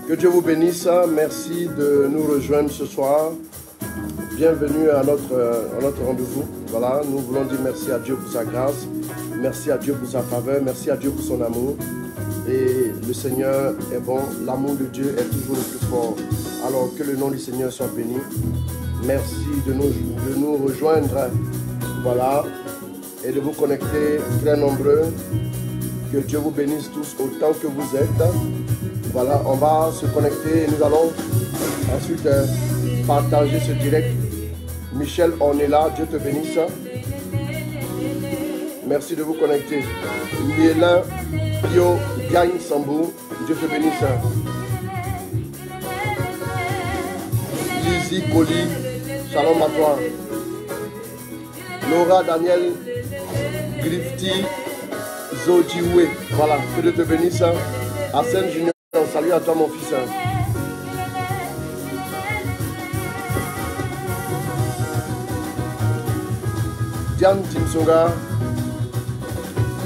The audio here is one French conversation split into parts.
Que Dieu vous bénisse. Merci de nous rejoindre ce soir. Bienvenue à notre rendez-vous. Voilà, nous voulons dire merci à Dieu pour sa grâce. Merci à Dieu pour sa faveur. Merci à Dieu pour son amour. Et le Seigneur est bon. L'amour de Dieu est toujours le plus fort. Alors que le nom du Seigneur soit béni. Merci de nous rejoindre. Voilà. Et de vous connecter très nombreux. Que Dieu vous bénisse tous autant que vous êtes. Voilà, on va se connecter et nous allons ensuite partager ce direct. Michel, on est là, Dieu te bénisse. Merci de vous connecter. Miélin, Pio, Gagne, Sambou, Dieu te bénisse. Lizzie, Goli, shalom à toi. Laura, Daniel, Grifty, Zojiwe, voilà, que Dieu te bénisse. Arsène Junior. Salut à toi mon fils. Diane Timsonga,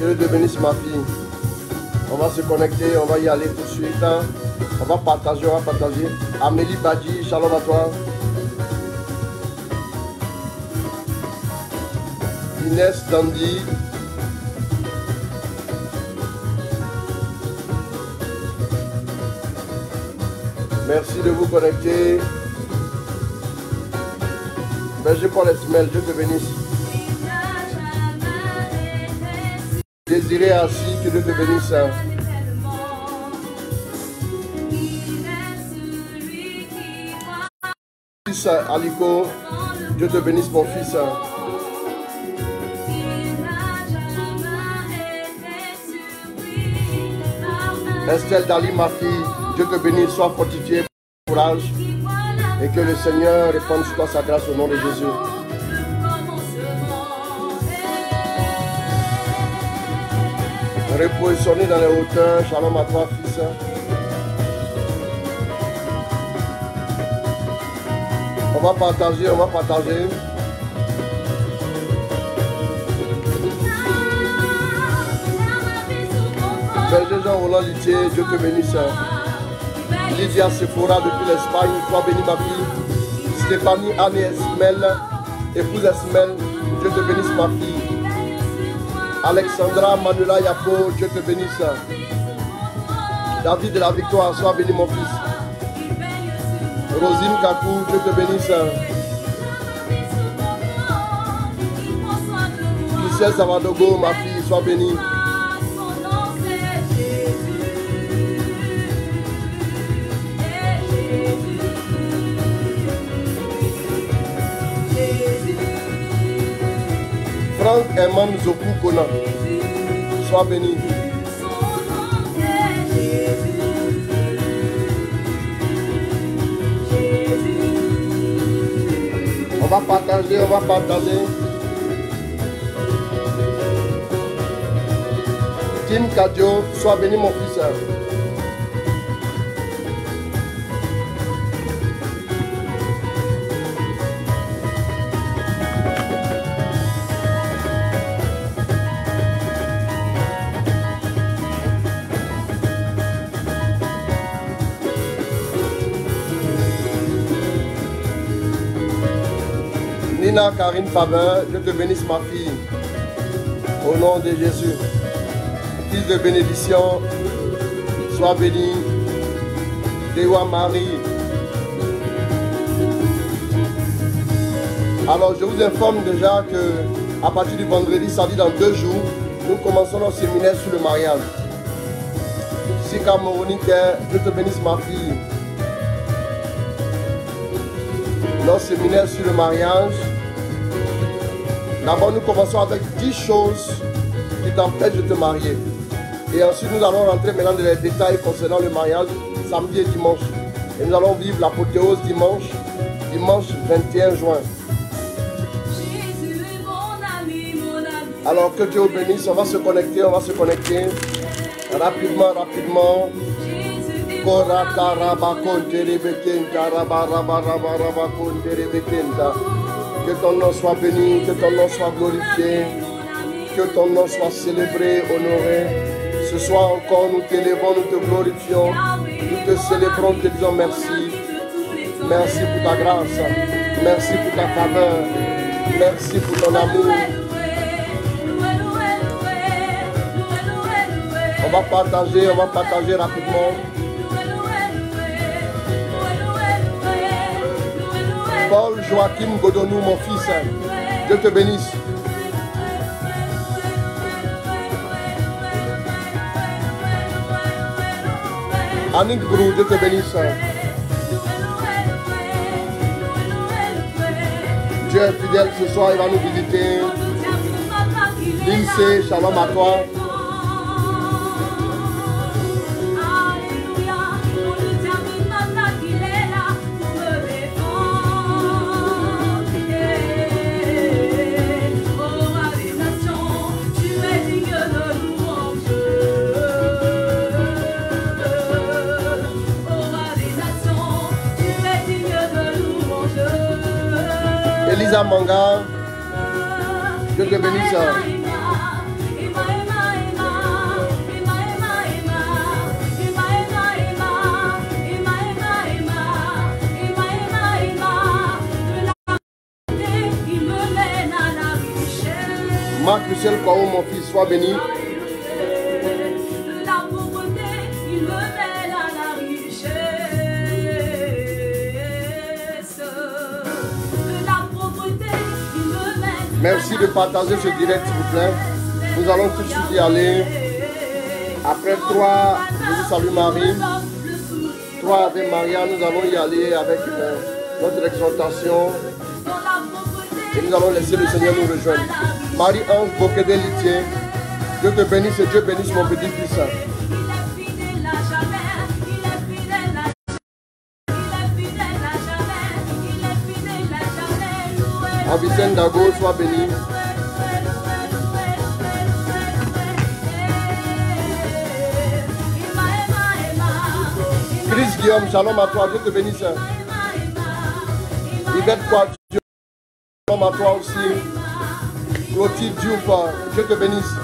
que Dieu bénisse ma fille. On va se connecter, on va y aller tout de suite. On va partager. Amélie Badji, shalom à toi. Inès Dandy. Merci de vous connecter. Berger Paul Esmel, Dieu te bénisse. Désiré assis, que Dieu te bénisse. Fils Aliko, Dieu te bénisse mon fils. Estelle Dali, ma fille. Dieu te bénisse, sois fortifié, courage, et que le Seigneur répande sur toi sa grâce au nom de Jésus. Repositionné dans les hauteurs, shalom à toi, fils. On va partager. Berger Jean-Roland Litier, Dieu te bénisse. Lydia Sephora depuis l'Espagne, sois bénie ma fille. Stéphanie Annie Esmel, épouse Esmel, Dieu te bénisse ma fille. Alexandra Manuela Yapo, Dieu te bénisse. David de la Victoire, sois béni mon fils. Rosine Kakou, Dieu te bénisse. Gisèle Savadogo, ma fille, sois bénie. Franck Eman Zoku Kona, sois béni. On va partager. Tim Kadio, sois béni mon fils. Nina Karine Pavin, Dieu te bénisse ma fille. Au nom de Jésus. Fils de bénédiction, sois béni. Dewa Marie. Alors je vous informe déjà que à partir du vendredi, ça dit dans 2 jours, nous commençons notre séminaire sur le mariage. Sika Moronique, Dieu te bénisse ma fille. Notre séminaire sur le mariage. D'abord, nous commençons avec 10 choses qui t'empêchent de te marier. Et ensuite, nous allons rentrer maintenant dans les détails concernant le mariage, samedi et dimanche. Et nous allons vivre l'apothéose dimanche 21 juin. Alors que Dieu vous bénisse, on va se connecter. Rapidement. Que ton nom soit béni, que ton nom soit glorifié, que ton nom soit célébré, honoré. Ce Ce soir encore, nous t'élevons, nous te glorifions, nous te célébrons, te disons merci. Merci pour ta grâce, merci pour ta faveur, merci pour ton amour. On va partager rapidement. Paul Joachim Godonou, mon fils, Dieu te bénisse. Annick Brou, Dieu te bénisse. Dieu est fidèle ce soir, il va nous visiter. Lindsay, shalom à toi. Elisa Manga, Dieu te bénisse. Marc Michel Kwao, mon fils, sois béni. Merci de partager ce direct, s'il vous plaît. Nous allons tout de suite y aller. Après 3, Jésus salue Marie. 3 Ave Maria, nous allons y aller avec notre exhortation. Et nous allons laisser le Seigneur nous rejoindre. Marie-Ange Bokédé-Litier, Dieu te bénisse et Dieu bénisse mon petit-fils. Avicenne Dago, sois béni. Chris Guillaume, shalom à toi, Dieu te bénisse. Yvette Quatio, shalom à toi aussi. Clotilde Diouf, Dieu te bénisse.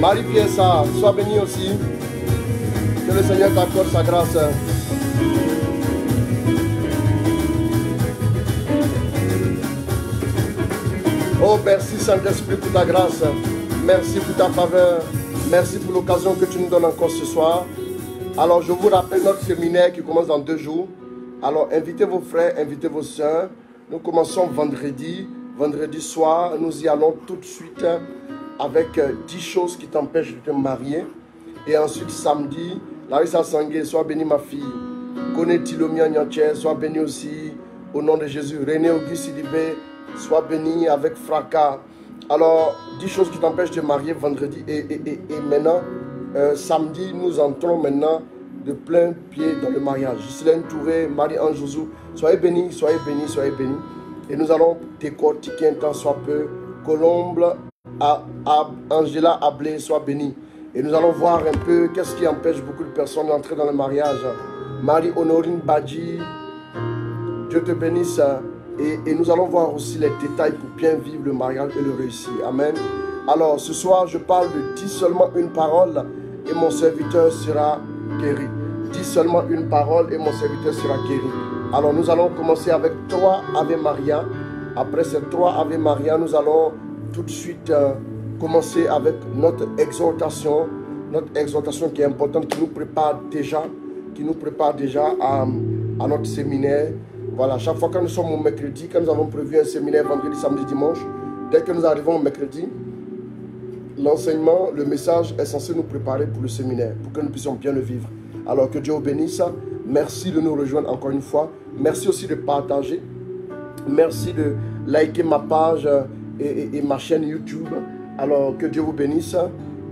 Marie-Pierre, sois bénie aussi. Que le Seigneur t'accorde sa grâce. Oh, merci Saint-Esprit pour ta grâce. Merci pour ta faveur. Merci pour l'occasion que tu nous donnes encore ce soir. Alors, je vous rappelle notre séminaire qui commence dans 2 jours. Alors, invitez vos frères, invitez vos soeurs. Nous commençons vendredi soir. Nous y allons tout de suite avec 10 choses qui t'empêchent de te marier. Et ensuite, samedi, Larissa Sangué, sois bénie ma fille. Kone Tilomia Nyanche, sois bénie aussi au nom de Jésus. René Auguste Sidibé, sois bénie avec fracas. Alors, 10 choses qui t'empêchent de te marier vendredi. Et maintenant, samedi, nous entrons maintenant de plein pied dans le mariage. Ghislaine Touré, Marie-Ange Jouzou, soyez bénis, soyez bénis, soyez bénis. Et nous allons décortiquer un temps soit peu. Colombe, Angela Ablé, sois bénie. Et nous allons voir un peu qu'est-ce qui empêche beaucoup de personnes d'entrer dans le mariage. Marie-Honorine Badji, Dieu te bénisse. Et nous allons voir aussi les détails pour bien vivre le mariage et le réussir. Amen. Alors ce soir, je parle de 10 seulement une parole et mon serviteur sera guéri. 10 seulement une parole et mon serviteur sera guéri. Alors nous allons commencer avec 3 Ave Maria. Après ces 3 Ave Maria, nous allons tout de suite commencer avec notre exhortation qui est importante, qui nous prépare déjà à notre séminaire. Voilà, chaque fois que nous sommes au mercredi, quand nous avons prévu un séminaire vendredi, samedi, dimanche, dès que nous arrivons au mercredi, l'enseignement, le message est censé nous préparer pour le séminaire, pour que nous puissions bien le vivre. Alors que Dieu vous bénisse. Merci de nous rejoindre encore une fois. Merci aussi de partager. Merci de liker ma page et ma chaîne YouTube. Alors que Dieu vous bénisse.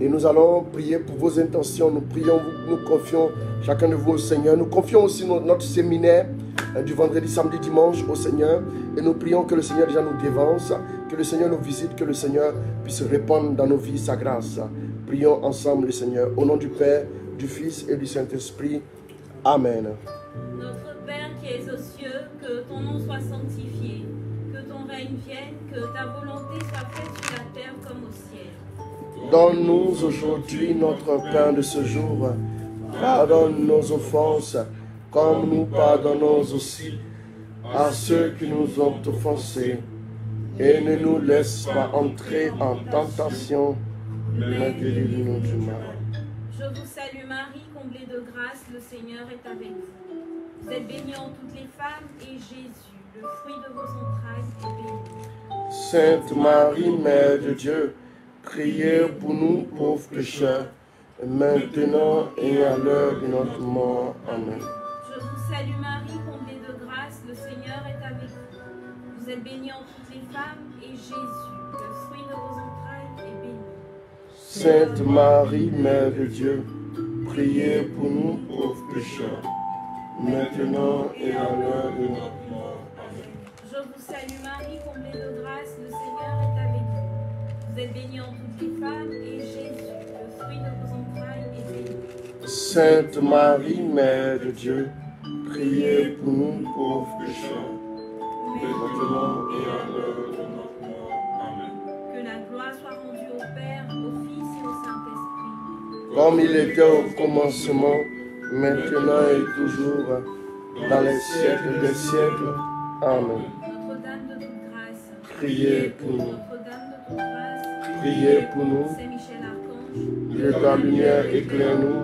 Et nous allons prier pour vos intentions. Nous prions, nous confions chacun de vous au Seigneur. Nous confions aussi notre séminaire du vendredi, samedi, dimanche au Seigneur. Et nous prions que le Seigneur déjà nous dévance, que le Seigneur nous visite, que le Seigneur puisse répandre dans nos vies sa grâce. Prions ensemble le Seigneur. Au nom du Père, du Fils et du Saint-Esprit. Amen. Notre Père qui es aux cieux, que ton nom soit sanctifié, que ton règne vienne, que ta volonté soit faite sur la terre comme au ciel. Donne-nous aujourd'hui notre pain de ce jour. Pardonne nos offenses, comme nous pardonnons aussi à ceux qui nous ont offensés. Et ne nous laisse pas entrer en tentation, mais délivre-nous du mal. Je vous salue Marie, comblée de grâce, le Seigneur est avec vous. Vous êtes bénie en toutes les femmes, et Jésus, le fruit de vos entrailles, est béni. Sainte Marie, Mère de Dieu, priez pour nous pauvres pécheurs, maintenant et à l'heure de notre mort. Amen. Je vous salue Marie, comblée de grâce, le Seigneur est avec vous. Vous êtes bénie en toutes les femmes, et Jésus, le fruit de vos entrailles, est béni. Sainte Marie, Mère de Dieu, priez pour nous pauvres pécheurs, maintenant et à l'heure de notre mort. Amen. Je vous salue Marie, comblée de grâce, le Seigneur est avec vous. Vous êtes bénie en toutes les femmes, et Jésus, le fruit de vos entrailles, est béni. Sainte Marie, Mère de Dieu, priez pour nous pauvres pécheurs, maintenant et à l'heure de notre mort. Amen. Que la gloire soit rendue au Père, au Fils et au Saint-Esprit. Comme il était au commencement, maintenant et toujours, dans les siècles des siècles. Amen. Notre-Dame de toute grâce, Priez pour nous. Notre-Dame de toute grâce, Priez pour nous. Saint-Michel Archange, De ta lumière éclaire-nous,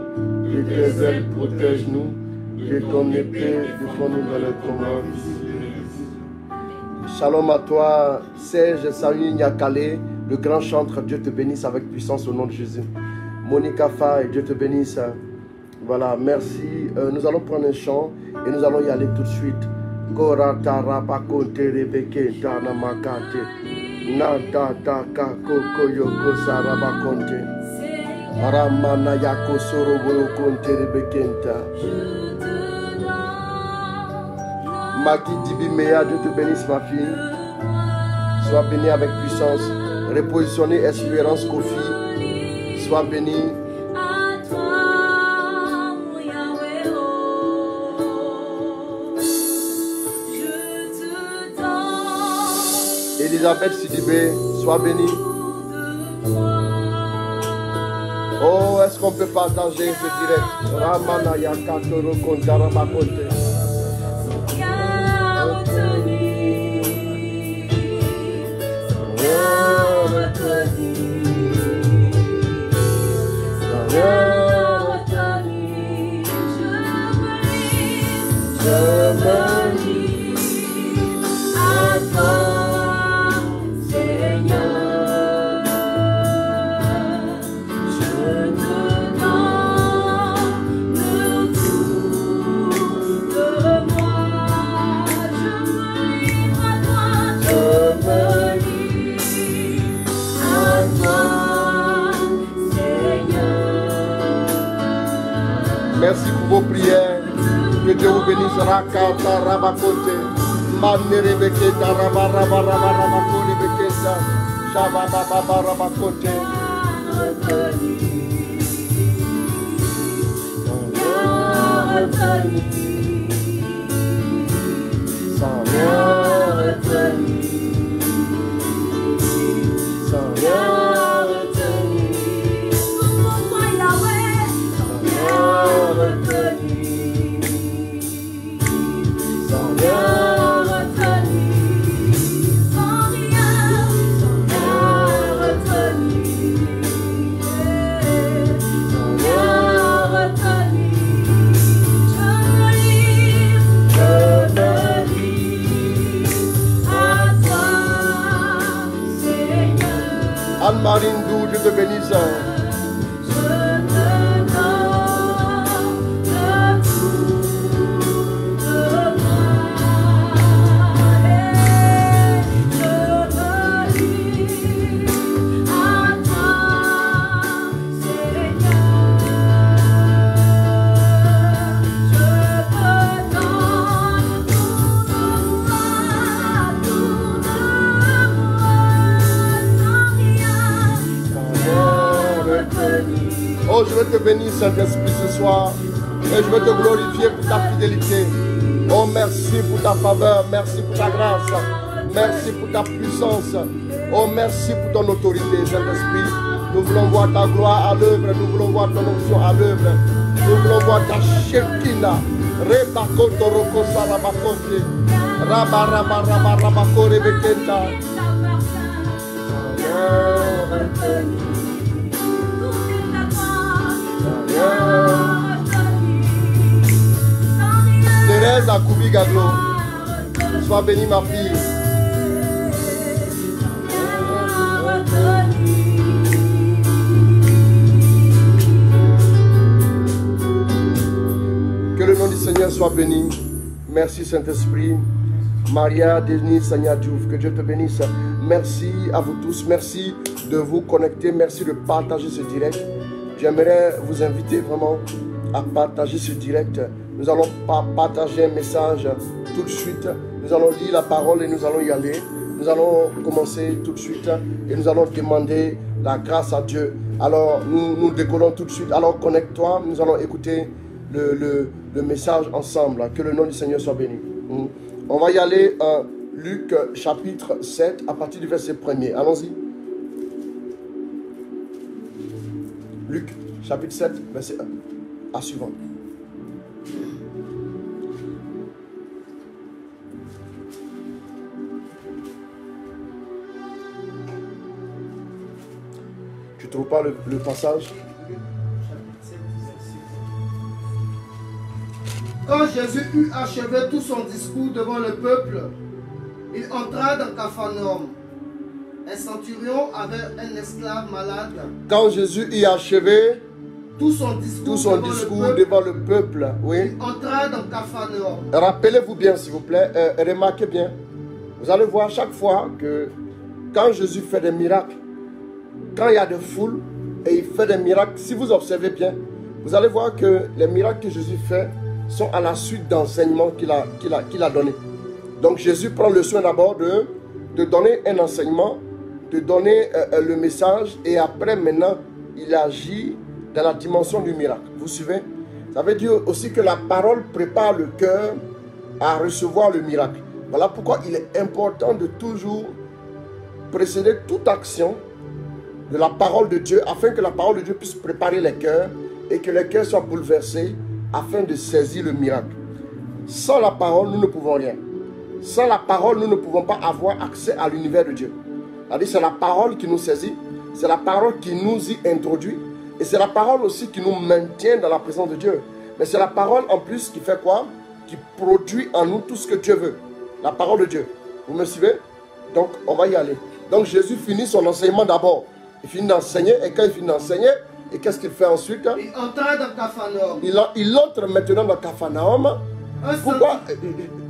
de tes ailes protège-nous, de ton épée défends-nous dans les combats. Shalom à toi, Serge Salut Nyakale, le grand chantre. Dieu te bénisse avec puissance au nom de Jésus. Monica Faye, Dieu te bénisse. Voilà, merci. Nous allons prendre un chant et nous allons y aller tout de suite. Gora tarapakonte rebeke tanamakate. Nata taka koko yoko sarabakonte. Aramana yako soroboro konte rebekenta. Maki Dibimea, Dieu te bénisse ma fille. Sois bénie avec puissance. Repositionner Espérance Kofi. Sois bénie. Elisabeth Sidibé, sois bénie. Oh, est-ce qu'on peut partager ce direct? Ramana Yakatoro Kontarabakonte. Merci pour vos prières. Que Dieu vous bénisse. Rakata Rabakote. Manere Beketa Rabarabarabarakone Beketa. Shababa Rabakote. Anne-Marine Dou, Dieu te bénisse. bénir, Saint-Esprit, ce soir. Et je veux te glorifier pour ta fidélité. Oh, merci pour ta faveur. Merci pour ta grâce. Merci pour ta puissance. Oh, merci pour ton autorité, Saint-Esprit. Nous voulons voir ta gloire à l'œuvre. Nous voulons voir ton onction à l'œuvre. Nous voulons voir ta Shekinah. Rebakoto roko sarabakote. Raba raba raba rabako rebekenta. Thérèse Akoubi Gaglo, sois bénie ma fille. Que le nom du Seigneur soit béni. Merci Saint-Esprit. Maria, Denis, Seigneur Diouf, que Dieu te bénisse. Merci à vous tous. Merci de vous connecter. Merci de partager ce direct. J'aimerais vous inviter vraiment à partager ce direct. Nous allons partager un message tout de suite. Nous allons lire la parole et nous allons y aller. Nous allons commencer tout de suite et nous allons demander la grâce à Dieu. Alors, nous décollons tout de suite. Alors, connecte-toi. Nous allons écouter le message ensemble. Que le nom du Seigneur soit béni. On va y aller à Luc chapitre 7 à partir du verset 1er. Allons-y. Luc chapitre 7 verset 1 à suivant. Tu ne trouves pas le passage? Quand Jésus eut achevé tout son discours devant le peuple, il entra dans Capharnaüm. Un centurion avait un esclave malade. Quand Jésus eut achevé tout son discours devant le peuple, oui. Il entra dans Capharnaüm. Rappelez-vous bien, s'il vous plaît, remarquez bien. Vous allez voir chaque fois que quand Jésus fait des miracles, quand il y a des foules et il fait des miracles, si vous observez bien, vous allez voir que les miracles que Jésus fait sont à la suite d'enseignements qu'il a donnés. Donc Jésus prend le soin d'abord de donner un enseignement, de donner le message, et après maintenant il agit dans la dimension du miracle. Vous suivez? Ça veut dire aussi que la parole prépare le cœur à recevoir le miracle. Voilà pourquoi il est important de toujours précéder toute action de la parole de Dieu, afin que la parole de Dieu puisse préparer les cœurs et que les cœurs soient bouleversés afin de saisir le miracle. Sans la parole, nous ne pouvons rien. Sans la parole, nous ne pouvons pas avoir accès à l'univers de Dieu. C'est-à-dire, c'est la parole qui nous saisit, c'est la parole qui nous y introduit, et c'est la parole aussi qui nous maintient dans la présence de Dieu. Mais c'est la parole en plus qui fait quoi? Qui produit en nous tout ce que Dieu veut. La parole de Dieu. Vous me suivez? Donc, on va y aller. Donc, Jésus finit son enseignement d'abord. Il finit d'enseigner, et quand il finit d'enseigner, et qu'est-ce qu'il fait ensuite? Il entra dans Capharnaüm. Il entre maintenant dans Capharnaüm. Pourquoi?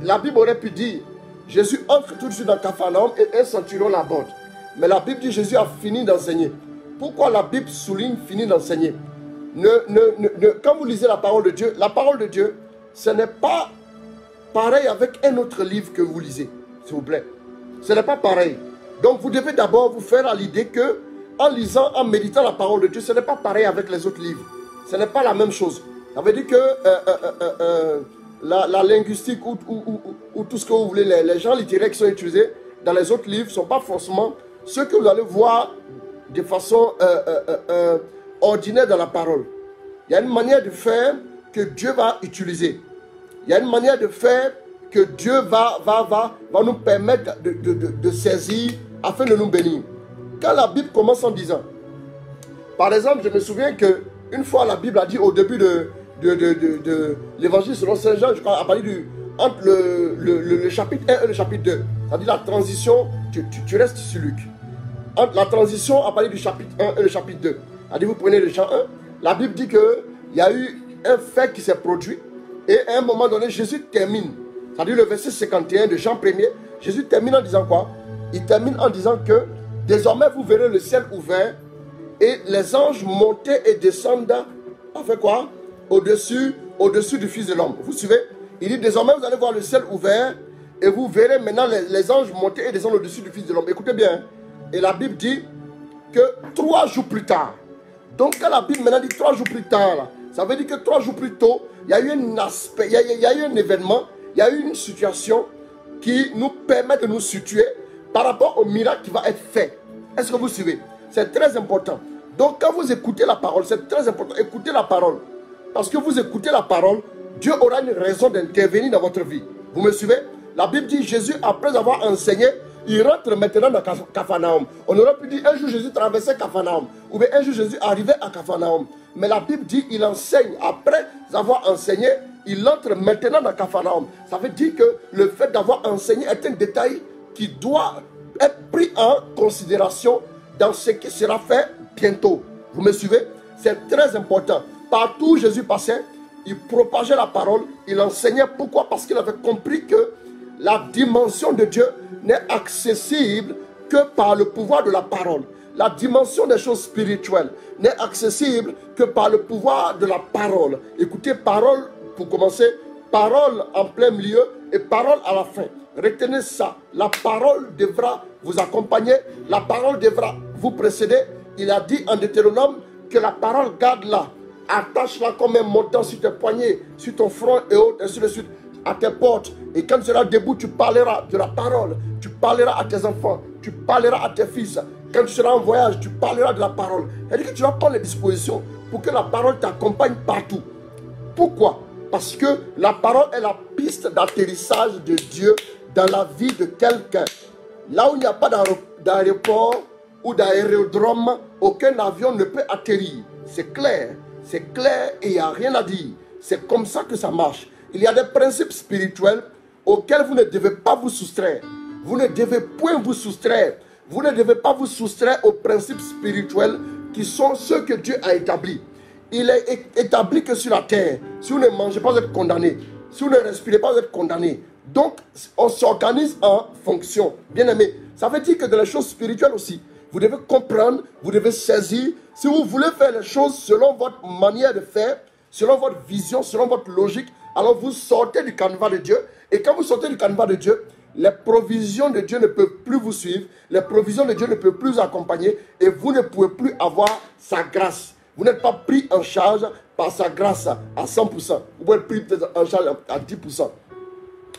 La Bible aurait pu dire, Jésus entre tout de suite dans Capharnaüm et un centurion l'aborde. Mais la Bible dit, Jésus a fini d'enseigner. Pourquoi la Bible souligne fini d'enseigner? Quand vous lisez la parole de Dieu, ce n'est pas pareil avec un autre livre que vous lisez, s'il vous plaît. Ce n'est pas pareil. Donc vous devez d'abord vous faire à l'idée que en lisant, en méditant la parole de Dieu, ce n'est pas pareil avec les autres livres. Ce n'est pas la même chose. Ça veut dire que la linguistique ou tout ce que vous voulez, les gens littéraires qui sont utilisés dans les autres livres ne sont pas forcément ceux que vous allez voir de façon ordinaire dans la parole. Il y a une manière de faire que Dieu va utiliser. Il y a une manière de faire que Dieu va nous permettre de saisir afin de nous bénir. Quand la Bible commence en disant, par exemple, je me souviens qu'une fois la Bible a dit au début de l'évangile selon Saint Jean, je crois, à partir entre le chapitre 1 et le chapitre 2, c'est-à-dire la transition, tu restes sur Luc. Entre la transition à partir du chapitre 1 et le chapitre 2, c'est-à-dire vous prenez le chant 1, la Bible dit qu'il y a eu un fait qui s'est produit, et à un moment donné, Jésus termine, c'est-à-dire le verset 51 de Jean 1er, Jésus termine en disant quoi? Il termine en disant que désormais, vous verrez le ciel ouvert et les anges monter et descendre, enfin quoi? Au-dessus du Fils de l'homme. Vous suivez? Il dit, désormais, vous allez voir le ciel ouvert et vous verrez maintenant les anges monter et descendre au-dessus du Fils de l'homme. Écoutez bien. Et la Bible dit que 3 jours plus tard, Donc quand la Bible maintenant dit 3 jours plus tard, là, ça veut dire que 3 jours plus tôt, il y a eu un aspect, il y a eu un événement, il y a eu une situation qui nous permet de nous situer par rapport au miracle qui va être fait. Est-ce que vous suivez? C'est très important. Donc quand vous écoutez la parole, c'est très important. Écoutez la parole. Parce que vous écoutez la parole, Dieu aura une raison d'intervenir dans votre vie. Vous me suivez? La Bible dit Jésus, après avoir enseigné, il rentre maintenant dans Capharnaüm. On aurait pu dire un jour Jésus traversait Capharnaüm. Ou bien un jour Jésus arrivait à Capharnaüm. Mais la Bible dit il enseigne. Après avoir enseigné, il entre maintenant dans Capharnaüm. Ça veut dire que le fait d'avoir enseigné est un détail qui doit être pris en considération dans ce qui sera fait bientôt. Vous me suivez? C'est très important. Partout où Jésus passait, il propageait la parole, il enseignait. Pourquoi? Parce qu'il avait compris que la dimension de Dieu n'est accessible que par le pouvoir de la parole. La dimension des choses spirituelles n'est accessible que par le pouvoir de la parole. Écoutez, parole pour commencer, parole en plein milieu et parole à la fin. Retenez ça. La parole devra vous accompagner, la parole devra vous précéder. Il a dit en Deutéronome que la parole, garde-la, attache-la comme un montant sur tes poignets, sur ton front et autres, ainsi de suite, à tes portes. Et quand tu seras debout, tu parleras de la parole. Tu parleras à tes enfants, tu parleras à tes fils. Quand tu seras en voyage, tu parleras de la parole. C'est-à-dire que tu vas prendre les dispositions pour que la parole t'accompagne partout. Pourquoi? Parce que la parole est la piste d'atterrissage de Dieu dans la vie de quelqu'un. Là où il n'y a pas d'aéroport ou d'aérodrome, aucun avion ne peut atterrir. C'est clair et il n'y a rien à dire. C'est comme ça que ça marche. Il y a des principes spirituels auxquels vous ne devez pas vous soustraire. Vous ne devez point vous soustraire. Vous ne devez pas vous soustraire aux principes spirituels qui sont ceux que Dieu a établis. Il est établi que sur la terre, si vous ne mangez pas, vous êtes condamné. Si vous ne respirez pas, vous êtes condamné. Donc, on s'organise en fonction. Bien aimé, ça veut dire que dans les choses spirituelles aussi, vous devez comprendre, vous devez saisir. Si vous voulez faire les choses selon votre manière de faire, selon votre vision, selon votre logique, alors vous sortez du canevas de Dieu. Et quand vous sortez du canevas de Dieu, les provisions de Dieu ne peuvent plus vous suivre. Les provisions de Dieu ne peuvent plus vous accompagner. Et vous ne pouvez plus avoir sa grâce. Vous n'êtes pas pris en charge par sa grâce à 100%. Vous pouvez être pris en charge à 10%.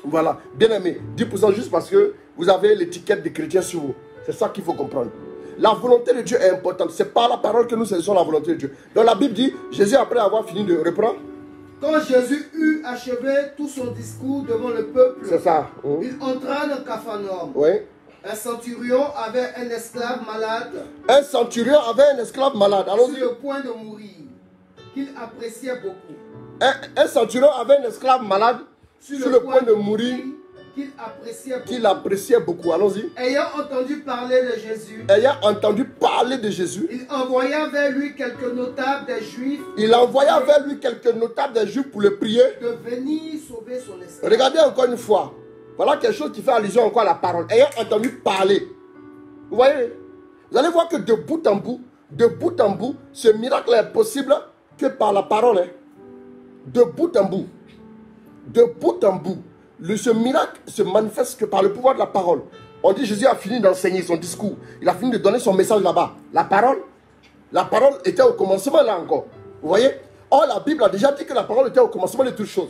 Voilà, bien aimé, 10% juste parce que vous avez l'étiquette de chrétien sur vous. C'est ça qu'il faut comprendre. La volonté de Dieu est importante. C'est par la parole que nous saisissons la volonté de Dieu. Donc la Bible dit, Jésus après avoir fini de reprendre. Quand Jésus eut achevé tout son discours devant le peuple, c'est ça. Il entra dans Capharnaüm. Oui. Un centurion avait un esclave malade. Un centurion avait un esclave malade. Sur le point de mourir, qu'il appréciait beaucoup. Un centurion avait un esclave malade sur le point de mourir, qu'il appréciait beaucoup. Allons-y. Ayant entendu parler de Jésus, il envoya vers lui quelques notables des Juifs. Pour le prier de venir sauver son esclave. Regardez encore une fois. Voilà quelque chose qui fait allusion encore à la parole. Ayant entendu parler. Vous voyez? Vous allez voir que de bout en bout, ce miracle est possible que par la parole. Hein. De bout en bout. Ce miracle se manifeste que par le pouvoir de la parole. On dit Jésus a fini d'enseigner son discours. Il a fini de donner son message là-bas. La parole était au commencement là encore. Vous voyez? Or la Bible a déjà dit que la parole était au commencement de toutes choses.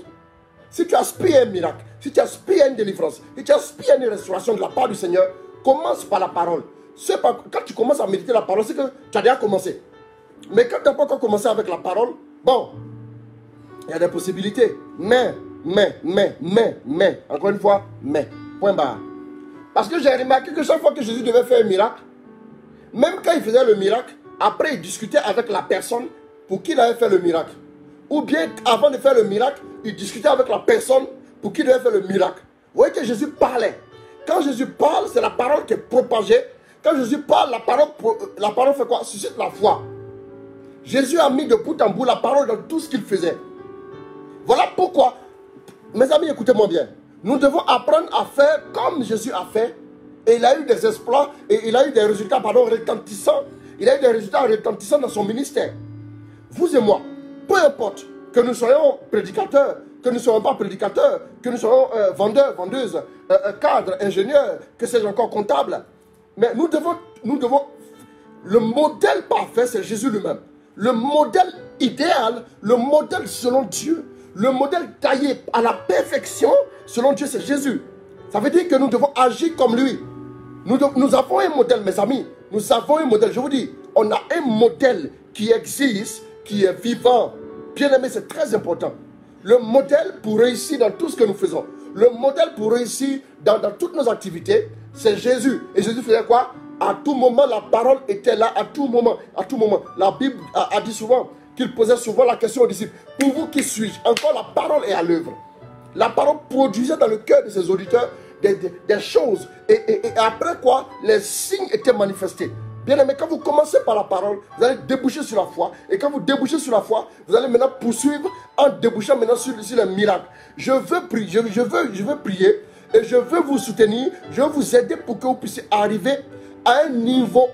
Si tu aspires à un miracle, si tu aspires à une délivrance, si tu aspires à une restauration de la part du Seigneur, commence par la parole. Quand tu commences à méditer la parole, c'est que tu as déjà commencé. Mais quand tu n'as pas encore commencé avec la parole, bon, il y a des possibilités. Mais, encore une fois, point barre. Parce que j'ai remarqué que chaque fois que Jésus devait faire un miracle, même quand il faisait le miracle, après il discutait avec la personne pour qui il avait fait le miracle. Ou bien avant de faire le miracle, il discutait avec la personne pour qui il devait faire le miracle. Vous voyez que Jésus parlait. Quand Jésus parle, c'est la parole qui est propagée. Quand Jésus parle, la parole fait quoi? Suscite la foi. Jésus a mis de bout en bout la parole dans tout ce qu'il faisait. Voilà pourquoi, mes amis, écoutez-moi bien. Nous devons apprendre à faire comme Jésus a fait. Et il a eu des exploits et il a eu des résultats, retentissants. Il a eu des résultats retentissants dans son ministère. Vous et moi, peu importe que nous soyons prédicateurs, que nous ne soyons pas prédicateurs, que nous soyons vendeurs, vendeuses, cadres, ingénieurs, que c'est encore comptable. Mais nous devons, le modèle parfait, c'est Jésus lui-même. le modèle idéal, le modèle selon Dieu, le modèle taillé à la perfection selon Dieu, c'est Jésus. Ça veut dire que nous devons agir comme lui. Nous avons un modèle, mes amis. Nous avons un modèle. Je vous dis, on a un modèle qui existe, qui est vivant. Bien aimé, c'est très important. Le modèle pour réussir dans tout ce que nous faisons. Le modèle pour réussir dans toutes nos activités, c'est Jésus. Et Jésus faisait quoi? À tout moment, la parole était là. À tout moment. À tout moment. La Bible a dit souvent qu'il posait souvent la question aux disciples. Pour vous, qui suis-je? Encore, la parole est à l'œuvre. La parole produisait dans le cœur de ses auditeurs des choses. Et après quoi, les signes étaient manifestés. Bien aimé, quand vous commencez par la parole, vous allez déboucher sur la foi. Et quand vous débouchez sur la foi, vous allez maintenant poursuivre en débouchant maintenant sur les miracles. Je veux prier, je veux prier et je veux vous soutenir. Je veux vous aider pour que vous puissiez arriver à un niveau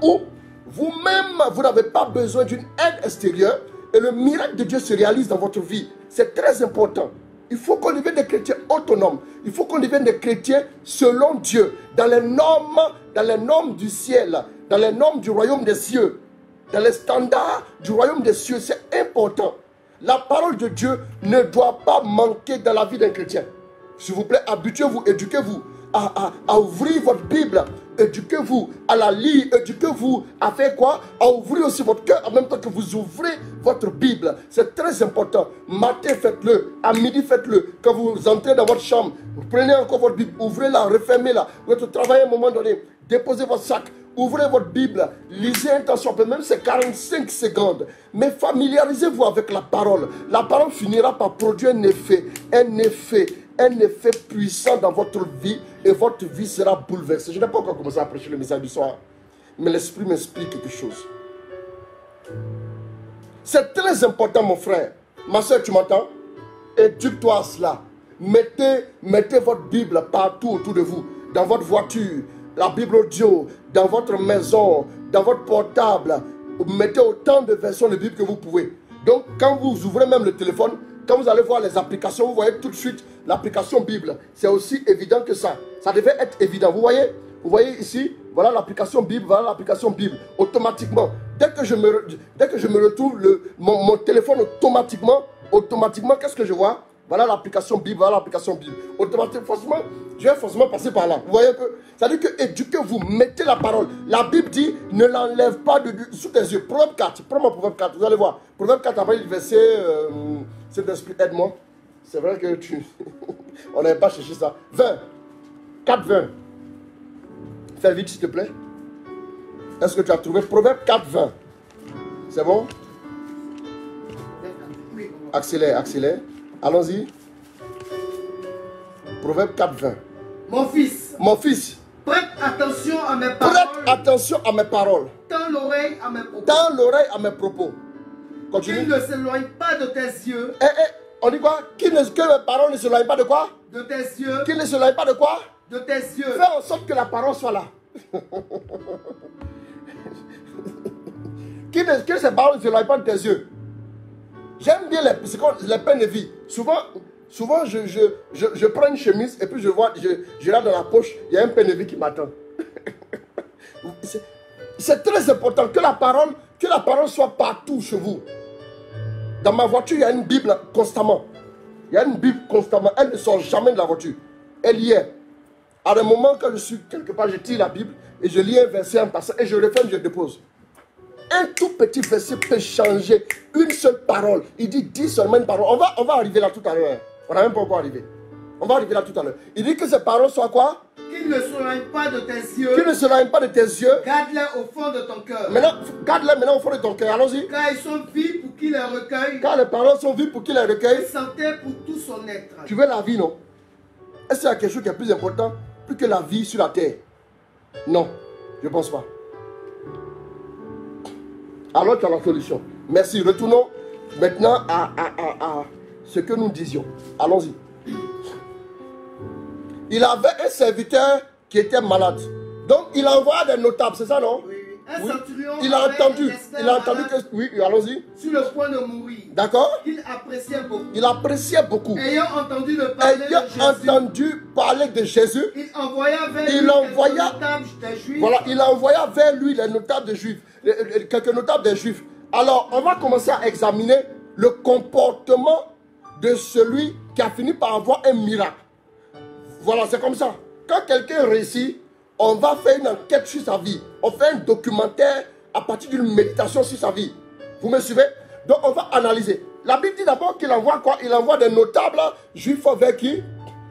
où vous-même, vous n'avez pas besoin d'une aide extérieure et le miracle de Dieu se réalise dans votre vie. C'est très important. Il faut qu'on devienne des chrétiens autonomes. Il faut qu'on devienne des chrétiens selon Dieu, dans les normes du ciel, dans les normes du royaume des cieux, dans les standards du royaume des cieux. C'est important. La parole de Dieu ne doit pas manquer dans la vie d'un chrétien. S'il vous plaît, habituez-vous, éduquez-vous à ouvrir votre Bible. Éduquez-vous à la lire, éduquez-vous à faire quoi? À ouvrir aussi votre cœur en même temps que vous ouvrez votre Bible. C'est très important. Matin, faites-le. À midi, faites-le. Quand vous entrez dans votre chambre, vous prenez encore votre Bible, ouvrez-la, refermez-la. Vous êtes au travail à un moment donné, déposez votre sac, ouvrez votre Bible, lisez un temps soit peu, même c'est 45 secondes. Mais familiarisez-vous avec la parole. La parole finira par produire un effet puissant dans votre vie et votre vie sera bouleversée. Je n'ai pas encore commencé à prêcher le message du soir, mais l'Esprit m'inspire quelque chose. C'est très important, mon frère. Ma soeur, tu m'entends? Éduque-toi à cela. Mettez votre Bible partout autour de vous, dans votre voiture, la Bible audio, dans votre maison, dans votre portable. Mettez autant de versions de Bible que vous pouvez. Donc, quand vous ouvrez même le téléphone, quand vous allez voir les applications, vous voyez tout de suite l'application Bible. C'est aussi évident que ça. Ça devait être évident. Vous voyez ici, voilà l'application Bible, voilà l'application Bible. Automatiquement, dès que je me retrouve mon téléphone automatiquement, qu'est-ce que je vois? Voilà l'application Bible, voilà l'application Bible. Automatiquement, je vais forcément passer par là. Vous voyez que ça dit que éduquez-vous, mettez la parole. La Bible dit, ne l'enlève pas sous tes yeux. Proverbe 4, prends-moi Proverbe 4, vous allez voir. Proverbe 4, après le verset, cet esprit, aide-moi. C'est vrai que on n'avait pas cherché ça. 20, 4, 20. Fais vite s'il te plaît. Est-ce que tu as trouvé Proverbe 4, 20? C'est bon? Accélère. Allons-y. Proverbe 4, 20. Mon fils. Prête attention à mes paroles. Prête attention à mes paroles. Tends l'oreille à mes propos. Tends l'oreille à mes propos. Continue. Qu'il ne s'éloigne pas de tes yeux. On dit quoi? Que mes paroles ne s'éloignent pas de quoi? De tes yeux. Qu'il ne s'éloigne pas de quoi? De tes yeux. Fais en sorte que la parole soit là. Que ces paroles ne s'éloignent pas de tes yeux. J'aime bien les peines de vie. Souvent je prends une chemise et puis je regarde dans la poche, il y a un peine de vie qui m'attend. C'est très important que la parole soit partout chez vous. Dans ma voiture, il y a une Bible constamment. Elle ne sort jamais de la voiture. Elle y est. À un moment, quand je suis quelque part, je tire la Bible et je lis un verset en passant et je referme, je dépose. Un tout petit verset peut changer une seule parole. Il dit seulement une parole. On va arriver là tout à l'heure. On n'a même pas encore arrivé. On va arriver là tout à l'heure. Il dit que ces paroles soient quoi? Qu'il ne s'éloigne pas de tes yeux. Qu'il ne s'éloigne pas de tes yeux. Garde-les au fond de ton cœur. Garde-les maintenant au fond de ton cœur. Allons-y. Car ils sont vies pour qu'il les recueille. Car les paroles sont vies pour qu'il les recueille. Santé pour tout son être. Tu veux la vie, non? Est-ce qu'il y a quelque chose qui est plus important plus que la vie sur la terre? Non, je ne pense pas. Alors tu as la solution. Merci. Retournons maintenant à ce que nous disions. Allons-y. Il avait un serviteur qui était malade. Donc il envoie des notables, c'est ça non? Oui. Un Oui. centurion Il a avait entendu. un esclave Il a entendu malade que... Oui, allons-y. sur le point de mourir. D'accord? Il appréciait beaucoup. Il appréciait beaucoup. Ayant entendu le parler Ayant de Jésus, entendu parler de Jésus, il envoya vers il lui envoya- quelques notables des Juifs. voilà, il envoya vers lui les notables des Juifs, quelques notables des Juifs. Alors, on va commencer à examiner le comportement de celui qui a fini par avoir un miracle. Voilà, c'est comme ça. Quand quelqu'un réussit, on va faire une enquête sur sa vie. On fait un documentaire à partir d'une méditation sur sa vie. Vous me suivez? Donc, on va analyser. La Bible dit d'abord qu'il envoie quoi? Il envoie des notables juifs vers qui?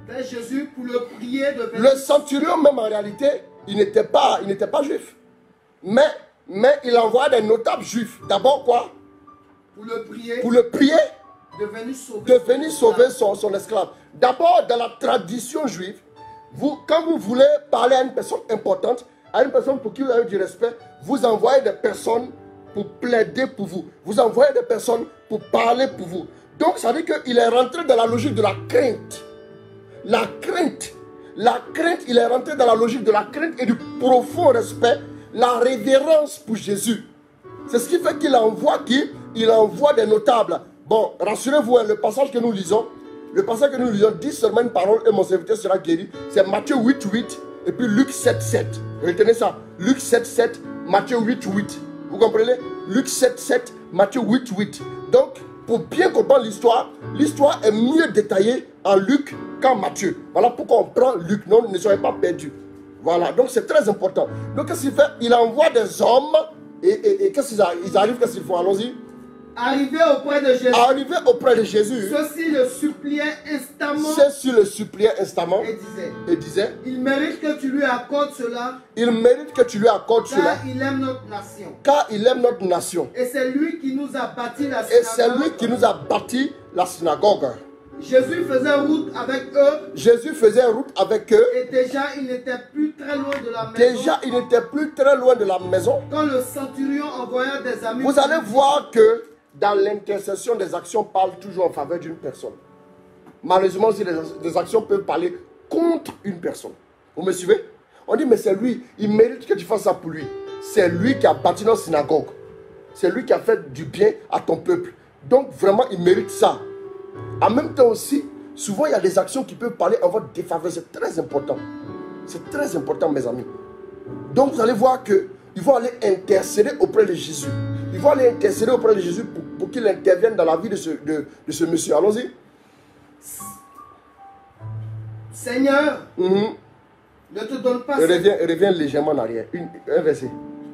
Vers Jésus pour le prier de venir. Le centurion, même en réalité, il n'était pas juif. Mais il envoie des notables juifs. D'abord quoi? Pour le prier Pour le prier de venir sauver, de venir sauver son esclave. D'abord, dans la tradition juive, quand vous voulez parler à une personne importante, à une personne pour qui vous avez du respect, vous envoyez des personnes pour plaider pour vous. Vous envoyez des personnes pour parler pour vous. Donc, ça veut dire qu'il est rentré dans la logique de la crainte. La crainte, il est rentré dans la logique de la crainte et du profond respect, la révérence pour Jésus. C'est ce qui fait qu'il envoie qui? Il envoie des notables. Bon, rassurez-vous, le passage que nous lisons dit seulement une parole et mon serviteur sera guéri. C'est Matthieu 8, 8 et puis Luc 7, 7. Retenez ça. Luc 7, 7, Matthieu 8, 8. Vous comprenez? Luc 7, 7, Matthieu 8, 8. Donc, pour bien comprendre l'histoire est mieux détaillée en Luc qu'en Matthieu. Voilà pourquoi on prend Luc. Non, ne soyez pas perdus. Voilà, donc c'est très important. Donc, qu'est-ce qu'il fait? Il envoie des hommes et qu'est-ce qu'ils arrivent, qu'est-ce qu'ils font? Allons-y. Arrivé auprès de Jésus, Ceux-ci le suppliaient instamment et disaient, il mérite que tu lui accordes cela, car il aime notre nation. Nation. Et c'est lui qui nous a bâti la synagogue. Jésus faisait route avec eux. Et déjà, il n'était plus très loin de la maison. Quand le centurion envoya des amis. Vous allez voir que dans l'intercession, des actions parlent toujours en faveur d'une personne. Malheureusement, aussi, des actions peuvent parler contre une personne. Vous me suivez? On dit, mais c'est lui, il mérite que tu fasses ça pour lui. C'est lui qui a bâti notre synagogue. C'est lui qui a fait du bien à ton peuple. Donc, vraiment, il mérite ça. En même temps aussi, souvent, il y a des actions qui peuvent parler en votre défaveur. C'est très important. C'est très important, mes amis. Donc, vous allez voir qu'ils vont aller intercéder auprès de Jésus. Ils vont aller intercéder auprès de Jésus pour qu'il intervienne dans la vie de ce monsieur. Allons-y. Seigneur, ne te donne pas... Reviens légèrement en arrière. Un verset.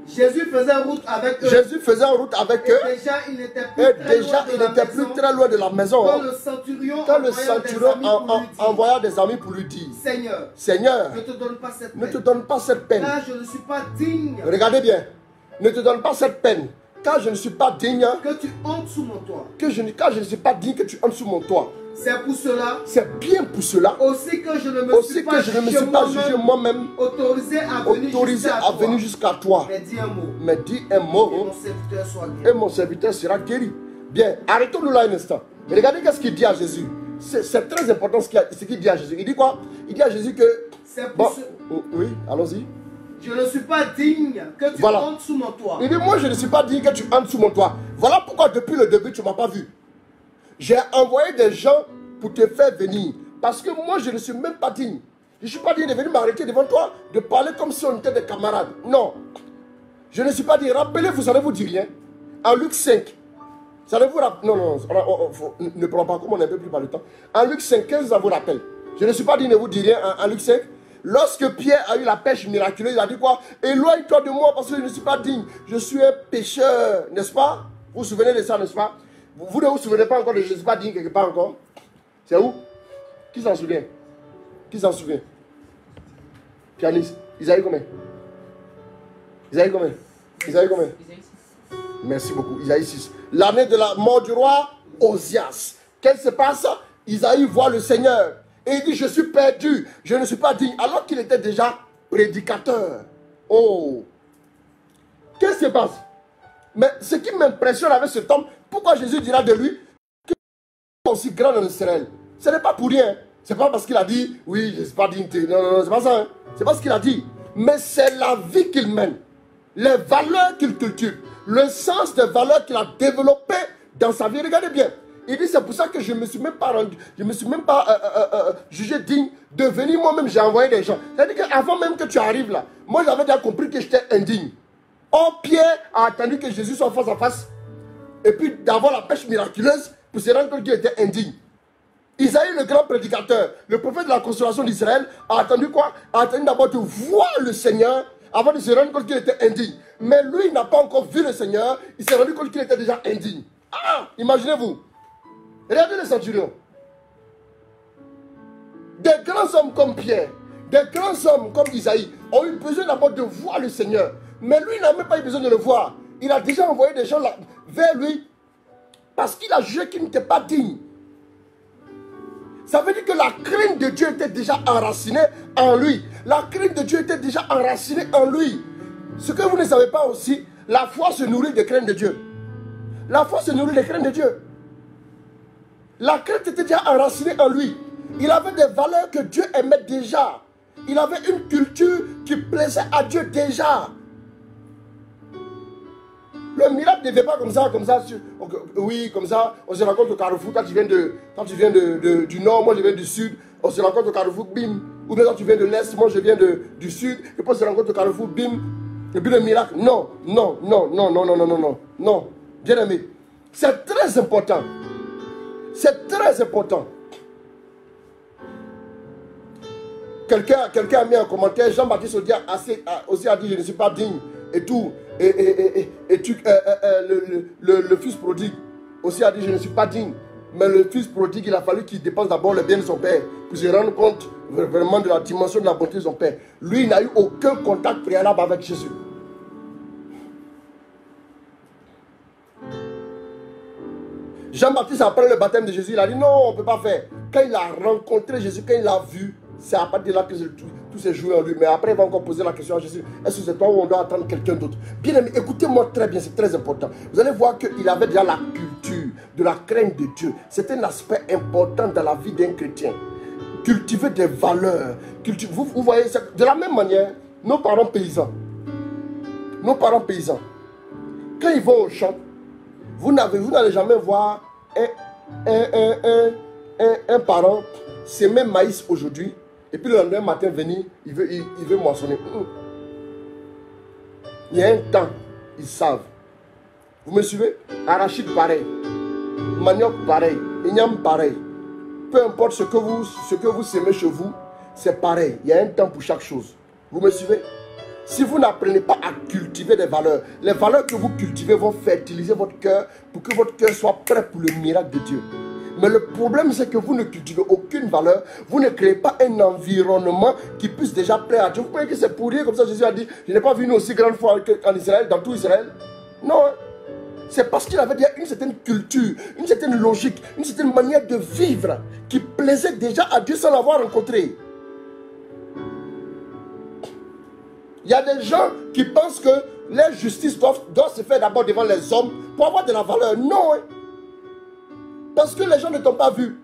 Jésus faisait route avec eux. Et déjà, il n'était plus très loin de la maison. Quand le centurion envoya des amis pour lui dire, Seigneur, ne te donne pas cette peine. Car je ne suis pas digne. Regardez bien. Ne te donne pas cette peine. Car je ne suis pas digne. Que tu entres sous mon toit. Car je ne suis pas digne que tu entres sous mon toit. C'est pour cela. C'est bien pour cela. Aussi que je ne me suis pas jugé moi-même. Autorisé à venir jusqu'à toi. Mais dis un mot. Et mon serviteur sera guéri. Bien, arrêtons-nous là un instant. Regardez qu'est-ce qu'il dit à Jésus. C'est très important ce qu'il dit à Jésus. Il dit quoi? Il dit à Jésus que... Oui, allons-y. Je ne suis pas digne que tu entres sous mon toit. Il dit, moi je ne suis pas digne que tu entres sous mon toit. Voilà pourquoi depuis le début tu ne m'as pas vu. J'ai envoyé des gens pour te faire venir. Parce que moi je ne suis même pas digne. Je ne suis pas digne de venir m'arrêter devant toi, de parler comme si on était des camarades. Non. Je ne suis pas digne. Rappelez-vous, ça ne vous dit rien. En Luc 5. Ça ne vous rappelle. Non, ne prenons pas comme on n'a un peu plus par le temps. En Luc 5, qu'est-ce que ça vous rappelle? Je ne suis pas digne de vous dire rien. En Luc 5. Lorsque Pierre a eu la pêche miraculeuse, il a dit quoi? Éloigne-toi de moi parce que je ne suis pas digne. Je suis un pécheur, n'est-ce pas? Vous vous souvenez de ça, n'est-ce pas? Vous ne vous souvenez pas encore de je ne suis pas digne quelque part encore? C'est où? Qui s'en souvient? Pianiste. Isaïe combien? Merci beaucoup. Isaïe 6. L'année de la mort du roi Osias. Qu'est-ce qui se passe? Isaïe voit le Seigneur. Et il dit, je suis perdu, je ne suis pas digne. Alors qu'il était déjà prédicateur. Oh! Qu'est-ce qui se passe? Mais ce qui m'impressionne avec cet homme, pourquoi Jésus dira de lui qu'il est aussi grand dans Israël? Ce n'est pas pour rien. Ce n'est pas parce qu'il a dit, oui, je ne suis pas digne. Non, c'est pas ça. Hein. C'est pas ce qu'il a dit. Mais c'est la vie qu'il mène. les valeurs qu'il cultive, le sens des valeurs qu'il a développées dans sa vie. Regardez bien. Il dit, c'est pour ça que je ne me suis même pas rendu, je me suis même pas jugé digne de venir moi-même, j'ai envoyé des gens. C'est-à-dire qu'avant même que tu arrives là, moi j'avais déjà compris que j'étais indigne. Or, Pierre a attendu que Jésus soit face à face, et puis d'avoir la pêche miraculeuse pour se rendre compte qu'il était indigne. Isaïe, le grand prédicateur, le prophète de la consolation d'Israël, a attendu quoi? A attendu d'abord de voir le Seigneur avant de se rendre compte qu'il était indigne. Mais lui, il n'a pas encore vu le Seigneur, il s'est rendu compte qu'il était déjà indigne. Ah, imaginez-vous. Regardez les centurions. Des grands hommes comme Pierre, des grands hommes comme Isaïe ont eu besoin d'abord de voir le Seigneur. Mais lui, il n'a même pas eu besoin de le voir. Il a déjà envoyé des gens là, vers lui parce qu'il a jugé qu'il n'était pas digne. Ça veut dire que la crainte de Dieu était déjà enracinée en lui. La crainte de Dieu était déjà enracinée en lui. Ce que vous ne savez pas aussi, la foi se nourrit de crainte de Dieu. La foi se nourrit de crainte de Dieu. La crainte était déjà enracinée en lui. Il avait des valeurs que Dieu aimait déjà. Il avait une culture qui plaisait à Dieu déjà. Le miracle ne devait pas comme ça. Oui, comme ça, on se rencontre au carrefour. Quand tu viens, du nord, moi je viens du sud. On se rencontre au carrefour, bim. Ou bien quand tu viens de l'est, moi je viens du sud. Et puis on se rencontre au carrefour, bim. Et puis le miracle, non. Bien aimé, c'est très important. C'est très important. Quelqu'un a mis un commentaire, Jean-Baptiste aussi a dit, je ne suis pas digne. Et tout. Le fils prodigue aussi a dit, je ne suis pas digne. Mais le fils prodigue, il a fallu qu'il dépense d'abord le bien de son père pour se rendre compte vraiment de la dimension de la bonté de son père. Lui, il n'a eu aucun contact préalable avec Jésus. Jean-Baptiste, après le baptême de Jésus, il a dit non, on ne peut pas faire. Quand il a rencontré Jésus, quand il l'a vu, c'est à partir de là que tout s'est joué en lui. Mais après, il va encore poser la question à Jésus, est-ce que c'est toi ou on doit attendre quelqu'un d'autre? Bien aimé, écoutez-moi très bien, c'est très important. Vous allez voir qu'il avait déjà la culture de la crainte de Dieu. C'est un aspect important dans la vie d'un chrétien. Cultiver des valeurs. Vous voyez, de la même manière, nos parents paysans, quand ils vont au champ, vous n'allez jamais voir un parent s'aimer maïs aujourd'hui et puis le lendemain matin venir, il veut moissonner. Il y a un temps, ils savent. Vous me suivez? Arachide pareil, manioc pareil, igname pareil. Peu importe ce que vous semez chez vous, c'est pareil. Il y a un temps pour chaque chose. Vous me suivez? Si vous n'apprenez pas à cultiver des valeurs, les valeurs que vous cultivez vont fertiliser votre cœur pour que votre cœur soit prêt pour le miracle de Dieu. Mais le problème, c'est que vous ne cultivez aucune valeur, vous ne créez pas un environnement qui puisse déjà plaire à Dieu. Vous croyez que c'est pour rien, comme ça Jésus a dit, je n'ai pas vu une aussi grande foi qu'en Israël, dans tout Israël? Non, c'est parce qu'il avait déjà une certaine culture, une certaine logique, une certaine manière de vivre qui plaisait déjà à Dieu sans l'avoir rencontré. Il y a des gens qui pensent que la justice doit se faire d'abord devant les hommes pour avoir de la valeur. Non. Parce que les gens ne t'ont pas vu.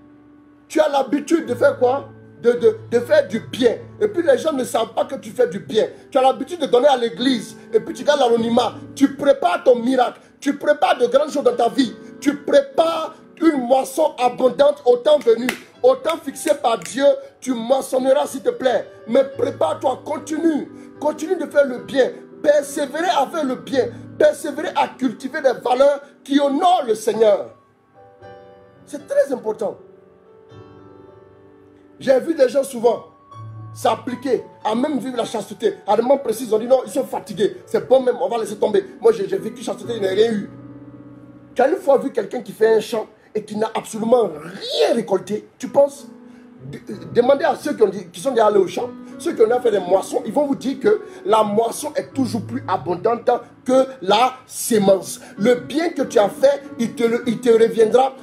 Tu as l'habitude de faire quoi? De faire du bien. Et puis les gens ne savent pas que tu fais du bien. Tu as l'habitude de donner à l'église. Et puis tu gardes l'anonymat. Tu prépares ton miracle. Tu prépares de grandes choses dans ta vie. Tu prépares une moisson abondante au temps venu. Au temps fixé par Dieu, tu moissonneras s'il te plaît. Mais prépare-toi, continue. Continue de faire le bien. Persévérer à faire le bien. Persévérer à cultiver des valeurs qui honorent le Seigneur. C'est très important. J'ai vu des gens souvent s'appliquer à même vivre la chasteté. À des moments précis, ils ont dit non, ils sont fatigués. C'est bon même, on va laisser tomber. Moi, j'ai vécu chasteté, il n'y a rien eu. Tu as une fois vu quelqu'un qui fait un champ et qui n'a absolument rien récolté, tu penses? Demandez à ceux qui sont déjà allés au champ, ceux qui ont fait des moissons, ils vont vous dire que la moisson est toujours plus abondante que la sémence. Le bien que tu as fait, il te reviendra,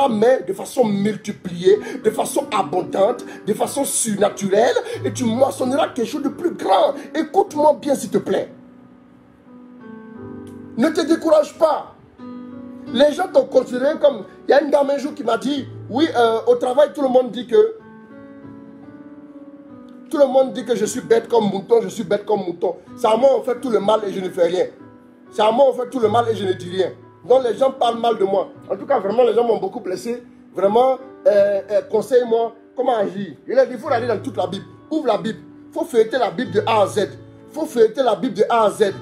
mais de façon multipliée, de façon abondante, de façon surnaturelle, et tu moissonneras quelque chose de plus grand. Écoute-moi bien s'il te plaît. Ne te décourage pas. Les gens t'ont considéré comme... Il y a une dame un jour qui m'a dit, oui, au travail, tout le monde dit que tout le monde dit que je suis bête comme mouton, je suis bête comme mouton. C'est à moi on fait tout le mal et je ne fais rien. C'est à moi on fait tout le mal et je ne dis rien. Donc les gens parlent mal de moi. En tout cas, vraiment, les gens m'ont beaucoup blessé. Vraiment, conseille-moi comment agir. Il a dit, il faut aller dans toute la Bible. Ouvre la Bible. Il faut feuilleter la Bible de A à Z. Il faut feuilleter la Bible de A à Z.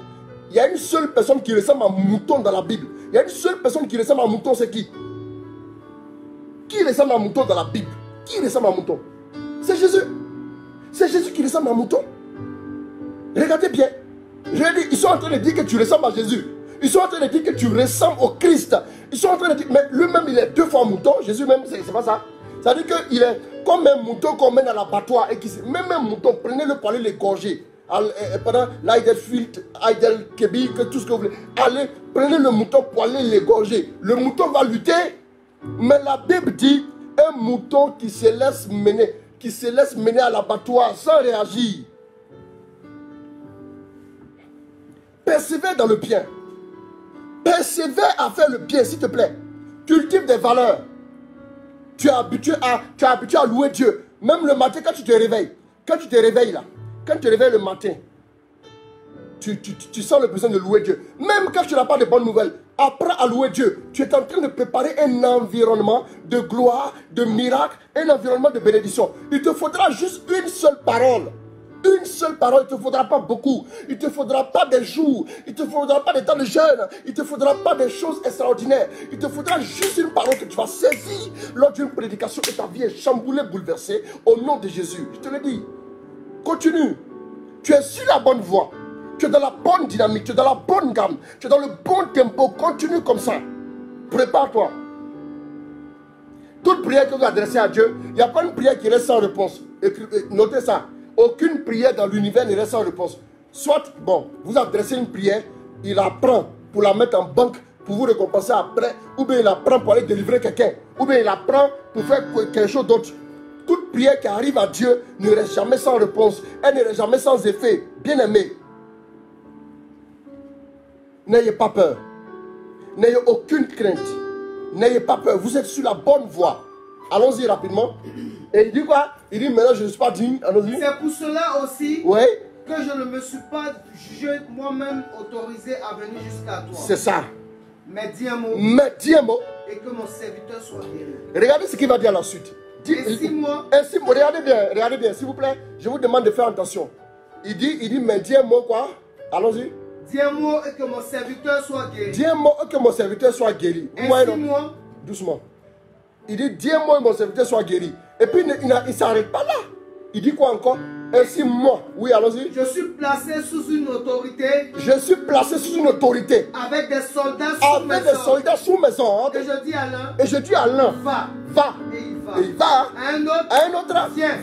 Il y a une seule personne qui ressemble à un mouton dans la Bible. Il y a une seule personne qui ressemble à un mouton, c'est qui? Qui ressemble à un mouton dans la Bible? Qui ressemble à un mouton? C'est Jésus. C'est Jésus qui ressemble à un mouton. Regardez bien. Je dis, ils sont en train de dire que tu ressembles à Jésus. Ils sont en train de dire que tu ressembles au Christ. Ils sont en train de dire, mais lui-même, il est 2 fois mouton. Jésus même, c'est pas ça. Ça veut dire qu'il est comme un mouton qu'on met dans l'abattoir. Et même un mouton, prenez-le pour aller l'égorger. Pendant l'Eidelfield, Eidelkebir, tout ce que vous voulez. Allez, prenez le mouton pour aller l'égorger. Le mouton va lutter. Mais la Bible dit, un mouton qui se laisse mener à l'abattoir sans réagir. Persévère dans le bien. Persévère à faire le bien, s'il te plaît. Cultive des valeurs. Tu es habitué à louer Dieu. Même le matin, quand tu te réveilles. Quand tu te réveilles là. Quand tu te réveilles le matin. Tu sens le besoin de louer Dieu. Même quand tu n'as pas de bonnes nouvelles. Apprends à louer Dieu. Tu es en train de préparer un environnement de gloire, de miracle, un environnement de bénédiction. Il te faudra juste une seule parole. Une seule parole, il ne te faudra pas beaucoup. Il ne te faudra pas des jours. Il ne te faudra pas des temps de jeûne. Il ne te faudra pas des choses extraordinaires. Il te faudra juste une parole que tu vas saisir lors d'une prédication et ta vie est chamboulée, bouleversée au nom de Jésus. Je te le dis. Continue. Tu es sur la bonne voie. Tu es dans la bonne dynamique. Tu es dans la bonne gamme. Tu es dans le bon tempo. Continue comme ça. Prépare-toi. Toute prière que vous adressez à Dieu, il n'y a pas une prière qui reste sans réponse. Notez ça. Aucune prière dans l'univers ne reste sans réponse. Soit, bon, vous adressez une prière, il la prend pour la mettre en banque, pour vous récompenser après, ou bien il la prend pour aller délivrer quelqu'un, ou bien il la prend pour faire quelque chose d'autre. Toute prière qui arrive à Dieu ne reste jamais sans réponse. Elle ne reste jamais sans effet. Bien-aimé, n'ayez pas peur. N'ayez aucune crainte. N'ayez pas peur. Vous êtes sur la bonne voie. Allons-y rapidement. Et il dit quoi? Il dit maintenant je ne suis pas digne. Allons-y. C'est pour cela aussi que je ne me suis pas jugé moi-même autorisé à venir jusqu'à toi. C'est ça. Mais dis un mot. Mais dis un mot. Et que mon serviteur soit guéri. Regardez ce qu'il va dire à la suite. Ainsi moi. Regardez bien, s'il vous plaît. Je vous demande de faire attention. Il dit, mais dis un mot quoi? Allons-y. Dis un mot et que mon serviteur soit guéri. Dis un mot et que mon serviteur soit guéri. Ainsi moi. Doucement. Il dit, dis un mot et mon serviteur soit guéri. Et puis il ne s'arrête pas là. Il dit quoi encore? Ainsi moi. Oui, allons-y. Je suis placé sous une autorité. Je suis placé sous une autorité. Avec des soldats sous mes ordres. Avec des soldats sous mes ordres. Et je dis à l'un. Va. Et il va. Et il va. À un autre. Viens.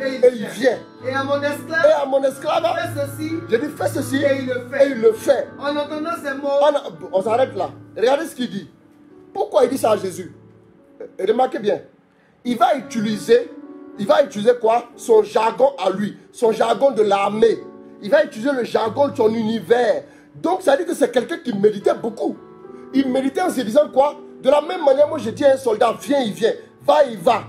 Et il vient. Et à mon esclave. Fais ceci. Je dis fais ceci. Et il le fait. Et il le fait. En entendant ces mots. On s'arrête là. Regardez ce qu'il dit. Pourquoi il dit ça à Jésus? Remarquez bien. Il va utiliser quoi? Son jargon à lui. Son jargon de l'armée. Il va utiliser le jargon de son univers. Donc ça veut dire que c'est quelqu'un qui méditait beaucoup. Il méditait en se disant quoi? De la même manière, moi je dis à un soldat, viens, il vient. Va, il va.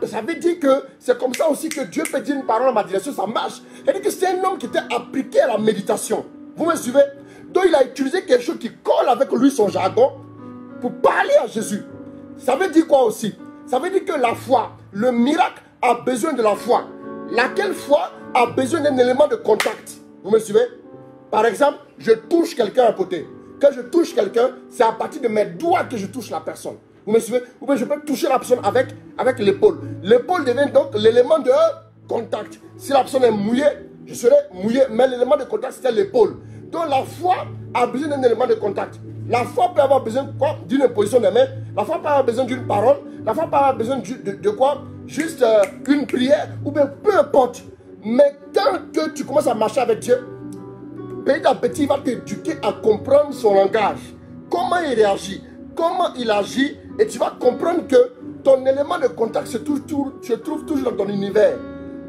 Ça veut dire que c'est comme ça aussi que Dieu peut dire une parole à ma direction, ça marche. C'est-à-dire que c'est un homme qui était appliqué à la méditation. Vous me suivez? Donc il a utilisé quelque chose qui colle avec lui, son jargon, pour parler à Jésus. Ça veut dire quoi aussi? Ça veut dire que la foi, le miracle a besoin de la foi. Laquelle foi a besoin d'un élément de contact? Vous me suivez? Par exemple, je touche quelqu'un à côté. Quand je touche quelqu'un, c'est à partir de mes doigts que je touche la personne. Vous me suivez? Ou bien je peux toucher la personne avec l'épaule. L'épaule devient donc l'élément de contact. Si la personne est mouillée, je serai mouillé, mais l'élément de contact c'était l'épaule. Donc la foi a besoin d'un élément de contact. La foi peut avoir besoin d'une position des mains. La foi peut avoir besoin d'une parole. La foi peut avoir besoin de quoi? Juste une prière. Ou bien peu importe. Mais tant que tu commences à marcher avec Dieu, petit à petit, il va t'éduquer à comprendre son langage. Comment il réagit. Comment il agit. Et tu vas comprendre que ton élément de contact se trouve toujours dans ton univers.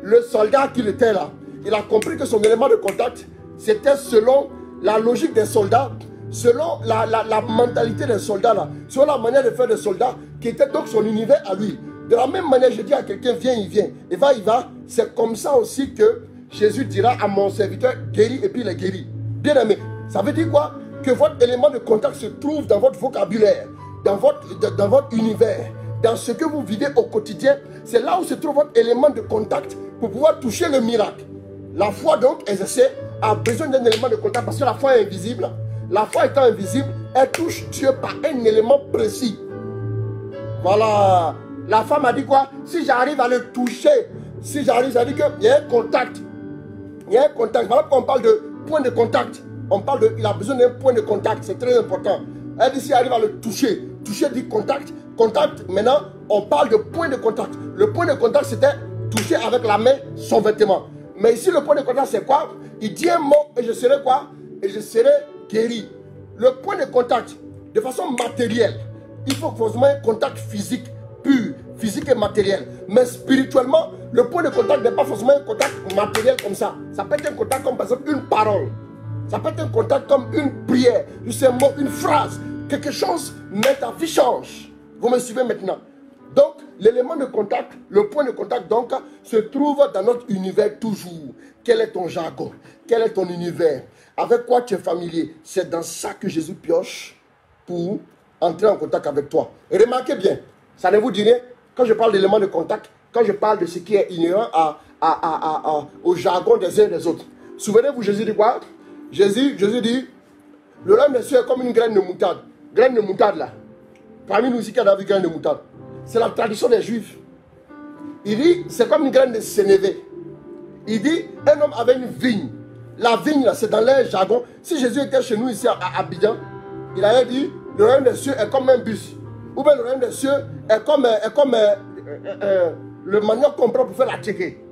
Le soldat qui était là, il a compris que son élément de contact, c'était selon la logique des soldats, selon la mentalité des soldats là, selon la manière de faire des soldats, qui était donc son univers à lui. De la même manière, je dis à quelqu'un, viens, il vient. Et va, il va. C'est comme ça aussi que Jésus dira à mon serviteur, guéris, et puis il est guéri. Bien aimé, ça veut dire quoi? Que votre élément de contact se trouve dans votre vocabulaire, dans votre univers, dans ce que vous vivez au quotidien. C'est là où se trouve votre élément de contact pour pouvoir toucher le miracle. La foi donc, exercée, a besoin d'un élément de contact parce que la foi est invisible. La foi étant invisible, elle touche Dieu par un élément précis. Voilà. La femme a dit quoi? Si j'arrive à le toucher, si j'arrive, ça veut dire qu'il y a un contact. Il y a un contact. Voilà pourquoi on parle de point de contact. On parle de, il a besoin d'un point de contact. C'est très important. Elle dit s'il arrive à le toucher. Toucher dit contact. Contact, maintenant, on parle de point de contact. Le point de contact, c'était toucher avec la main son vêtement. Mais ici, le point de contact, c'est quoi? Il dit un mot et je serai quoi? Et je serai guéri. Le point de contact, de façon matérielle, il faut forcément un contact physique, pur, physique et matériel. Mais spirituellement, le point de contact n'est pas forcément un contact matériel comme ça. Ça peut être un contact comme par exemple une parole. Ça peut être un contact comme une prière, juste un mot, une phrase. Quelque chose, mais ta vie change. Vous me suivez maintenant? Donc, l'élément de contact, le point de contact donc, se trouve dans notre univers toujours. Quel est ton jargon? Quel est ton univers? Avec quoi tu es familier? C'est dans ça que Jésus pioche pour entrer en contact avec toi. Et remarquez bien, ça ne vous dit rien, quand je parle d'éléments de contact, quand je parle de ce qui est inhérent au jargon des uns et des autres. Souvenez-vous, Jésus dit quoi? Jésus dit, le royaume des cieux est comme une graine de moutarde. Graine de moutarde là. Parmi nous ici qui a vu graine de moutarde. C'est la tradition des Juifs. Il dit, c'est comme une graine de sénévé. Il dit, un homme avait une vigne. La vigne là, c'est dans leur jargon. Si Jésus était chez nous ici à Abidjan, il avait dit, le royaume des cieux est comme un bus. Ou bien le royaume des cieux est comme le manioc qu'on prend pour faire la tchéké.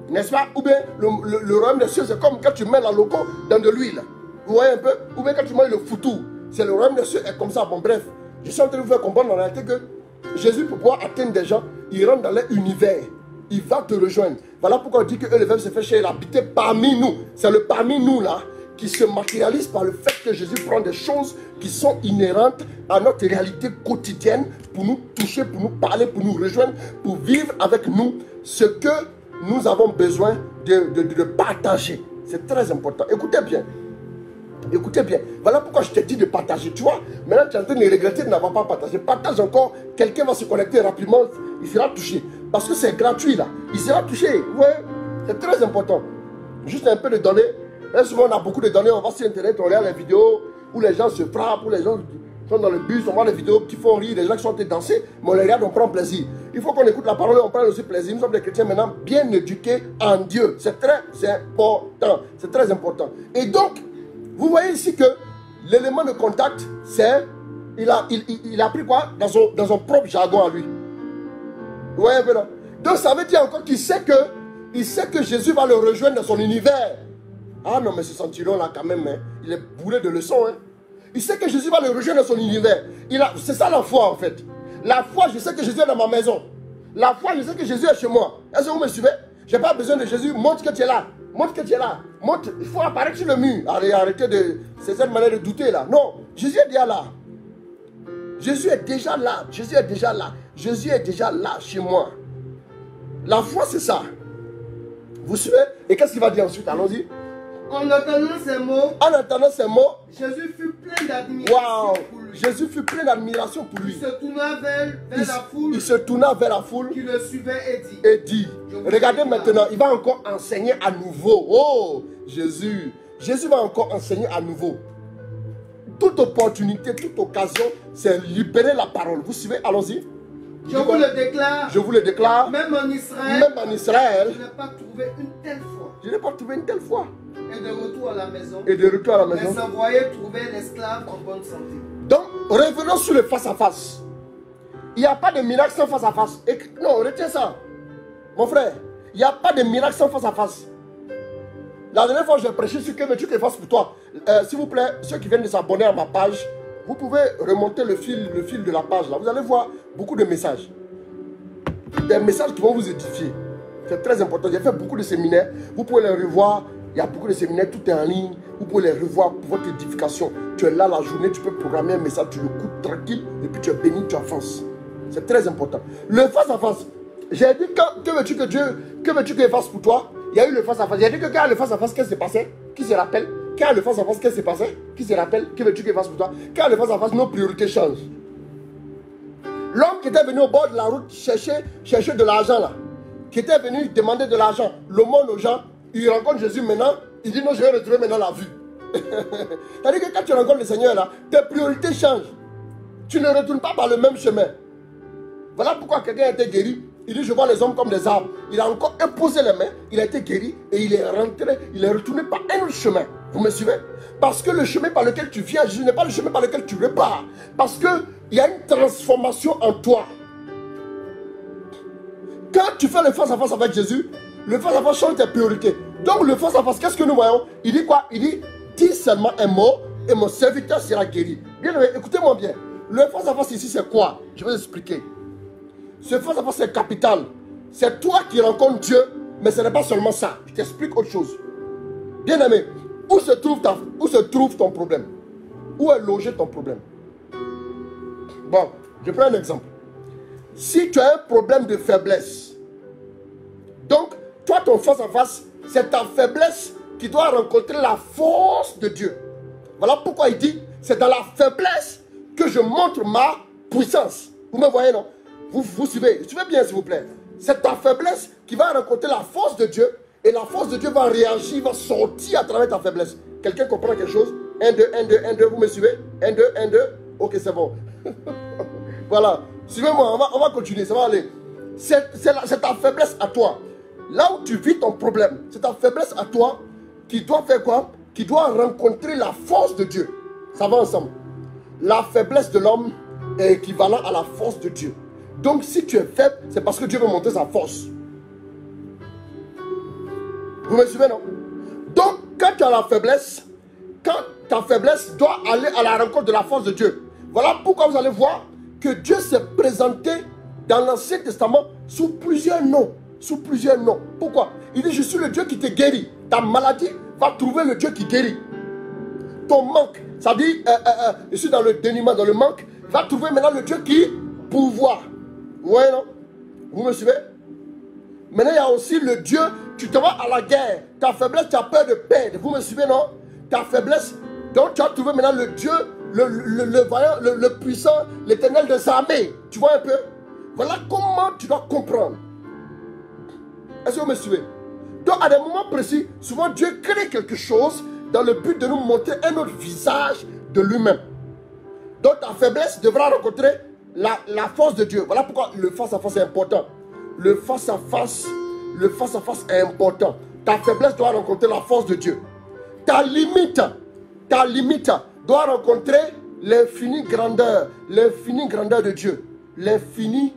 N'est-ce pas? Ou bien le royaume des cieux, c'est comme quand tu mets la loco dans de l'huile. Vous voyez un peu? Ou bien quand tu manges le foutou. C'est le royaume des cieux est comme ça. Bon bref, je suis en train de vous faire comprendre en réalité que Jésus, pour pouvoir atteindre des gens, il rentre dans leur univers. Il va te rejoindre. Voilà pourquoi on dit que le Verbe se fait chair, il habite parmi nous. C'est le parmi nous là qui se matérialise par le fait que Jésus prend des choses qui sont inhérentes à notre réalité quotidienne pour nous toucher, pour nous parler, pour nous rejoindre, pour vivre avec nous ce que nous avons besoin de partager. C'est très important. Écoutez bien. Écoutez bien. Voilà pourquoi je t'ai dit de partager. Tu vois, maintenant tu es en train de regretter de n'avoir pas partagé. Partage encore. Quelqu'un va se connecter rapidement. Il sera touché. Parce que c'est gratuit là. Il sera touché. Ouais. C'est très important. Juste un peu de données. Là, souvent, on a beaucoup de données. On va sur Internet, on regarde les vidéos où les gens se frappent, où les gens sont dans le bus. On voit les vidéos qui font rire, les gens qui sont en train de danser. Mais on les regarde, on prend plaisir. Il faut qu'on écoute la parole et on prend aussi plaisir. Nous sommes des chrétiens maintenant bien éduqués en Dieu. C'est très important. C'est très important. Et donc, vous voyez ici que l'élément de contact, c'est, il a pris quoi dans son propre jargon à lui. Vous voyez un peu là? Donc ça veut dire encore qu'il sait que Jésus va le rejoindre dans son univers. Ah non, mais ce centurion là quand même, hein, il est bourré de leçons. Hein. Il sait que Jésus va le rejoindre dans son univers. C'est ça la foi en fait. La foi, je sais que Jésus est dans ma maison. La foi, je sais que Jésus est chez moi. Est-ce que vous me suivez? Je n'ai pas besoin de Jésus. Montre que tu es là. Montre que tu es là. Montre, il faut apparaître sur le mur. Arrêtez de cette manière de douter là. Non, Jésus est déjà là. Jésus est déjà là. Jésus est déjà là. Jésus est déjà là chez moi. La foi, c'est ça. Vous suivez? Et qu'est-ce qu'il va dire ensuite? Allons-y. En entendant ces mots, Jésus fut plein d'admiration pour lui. Jésus fut plein d'admiration pour lui. Il se tourna vers la foule. Il se tourna vers la foule qui le suivait et dit. Regardez maintenant, il va encore enseigner à nouveau. Oh, Jésus. Jésus va encore enseigner à nouveau. Toute opportunité, toute occasion, c'est libérer la parole. Vous suivez? Allons-y. Je vous le déclare. Je vous le déclare. Même en Israël. Je n'ai pas trouvé une telle foi. Je n'ai pas trouvé une telle foi. Et de retour à la maison. Les envoyés trouvaient l'esclave en bonne santé. Donc, revenons sur le face-à-face. Il n'y a pas de miracle sans face-à-face. Non, retiens ça. Mon frère, il n'y a pas de miracle sans face-à-face. La dernière fois, j'ai prêché sur que veux-tu que je fasse pour toi. S'il vous plaît, ceux qui viennent de s'abonner à ma page, vous pouvez remonter le fil de la page. Là. Vous allez voir beaucoup de messages. Des messages qui vont vous édifier. C'est très important. J'ai fait beaucoup de séminaires. Vous pouvez les revoir. Il y a beaucoup de séminaires, tout est en ligne. Vous pouvez les revoir pour votre édification. Tu es là la journée, tu peux programmer un message, tu l'écoutes tranquille, et puis tu es béni, tu avances. C'est très important. Le face-à-face. J'ai dit, que veux-tu qu'il fasse pour toi? Il y a eu le face-à-face. J'ai dit que quand le face-à-face, qu'est-ce qui s'est passé? Qui se rappelle? Quand le face-à-face, qu'est-ce qui s'est passé? Qui se rappelle? Que veux-tu qu'il fasse pour toi? Quand le face-à-face, nos priorités changent. L'homme qui était venu au bord de la route chercher de l'argent là, qui était venu demander de l'argent, l'aumône aux gens, il rencontre Jésus maintenant, il dit non, je vais retrouver maintenant la vue. C'est-à-dire que quand tu rencontres le Seigneur là, tes priorités changent. Tu ne retournes pas par le même chemin. Voilà pourquoi quelqu'un a été guéri. Il dit je vois les hommes comme des arbres. Il a encore imposé les mains, il a été guéri et il est rentré, il est retourné par un autre chemin. Vous me suivez? Parce que le chemin par lequel tu viens, Jésus n'est pas le chemin par lequel tu repars. Parce qu'il y a une transformation en toi. Quand tu fais le face-à-face avec Jésus, le face-à-face change tes priorités. Donc le face-à-face, qu'est-ce que nous voyons? Il dit quoi? Il dit, dis seulement un mot et mon serviteur sera guéri. Bien, écoutez-moi bien. Le face-à-face ici, c'est quoi? Je vais vous expliquer. Ce face-à-face, c'est capital. C'est toi qui rencontres Dieu, mais ce n'est pas seulement ça. Je t'explique autre chose. Bien aimé, où se trouve ton problème? Où est logé ton problème? Bon, je prends un exemple. Si tu as un problème de faiblesse, donc, toi, ton face-à-face, c'est ta faiblesse qui doit rencontrer la force de Dieu. Voilà pourquoi il dit, c'est dans la faiblesse que je montre ma puissance. Vous me voyez, non? Vous suivez bien, s'il vous plaît. C'est ta faiblesse qui va rencontrer la force de Dieu, et la force de Dieu va réagir, va sortir à travers ta faiblesse. Quelqu'un comprend quelque chose? 1, 2, 1, 2, 1, 2, vous me suivez? 1, 2, 1, 2, ok, c'est bon. Voilà, suivez-moi, on va continuer, ça va aller. C'est ta faiblesse à toi. Là où tu vis ton problème, c'est ta faiblesse à toi qui doit faire quoi? Qui doit rencontrer la force de Dieu. Ça va ensemble. La faiblesse de l'homme est équivalent à la force de Dieu. Donc si tu es faible, c'est parce que Dieu veut montrer sa force. Vous me suivez, non? Donc quand tu as la faiblesse, quand ta faiblesse doit aller à la rencontre de la force de Dieu. Voilà pourquoi vous allez voir que Dieu s'est présenté dans l'Ancien Testament sous plusieurs noms. Sous plusieurs noms. Pourquoi? Il dit, je suis le Dieu qui te guérit. Ta maladie va trouver le Dieu qui guérit. Ton manque, ça dit, je suis dans le dénuement, dans le manque, va trouver maintenant le Dieu qui pourvoit. Vous voyez, non? Vous me suivez? Maintenant, il y a aussi le Dieu, tu te vas à la guerre. Ta faiblesse, tu as peur de perdre. Vous me suivez, non? Ta faiblesse, donc tu as trouvé maintenant le Dieu, le voyant, le puissant, l'éternel des armées. Tu vois un peu? Voilà comment tu dois comprendre. Est-ce que vous me suivez? Donc à des moments précis, souvent Dieu crée quelque chose dans le but de nous montrer un autre visage de lui-même. Donc ta faiblesse devra rencontrer la force de Dieu. Voilà pourquoi le face-à-face est important. Le face-à-face est important. Ta faiblesse doit rencontrer la force de Dieu. Ta limite doit rencontrer l'infinie grandeur de Dieu. L'infinie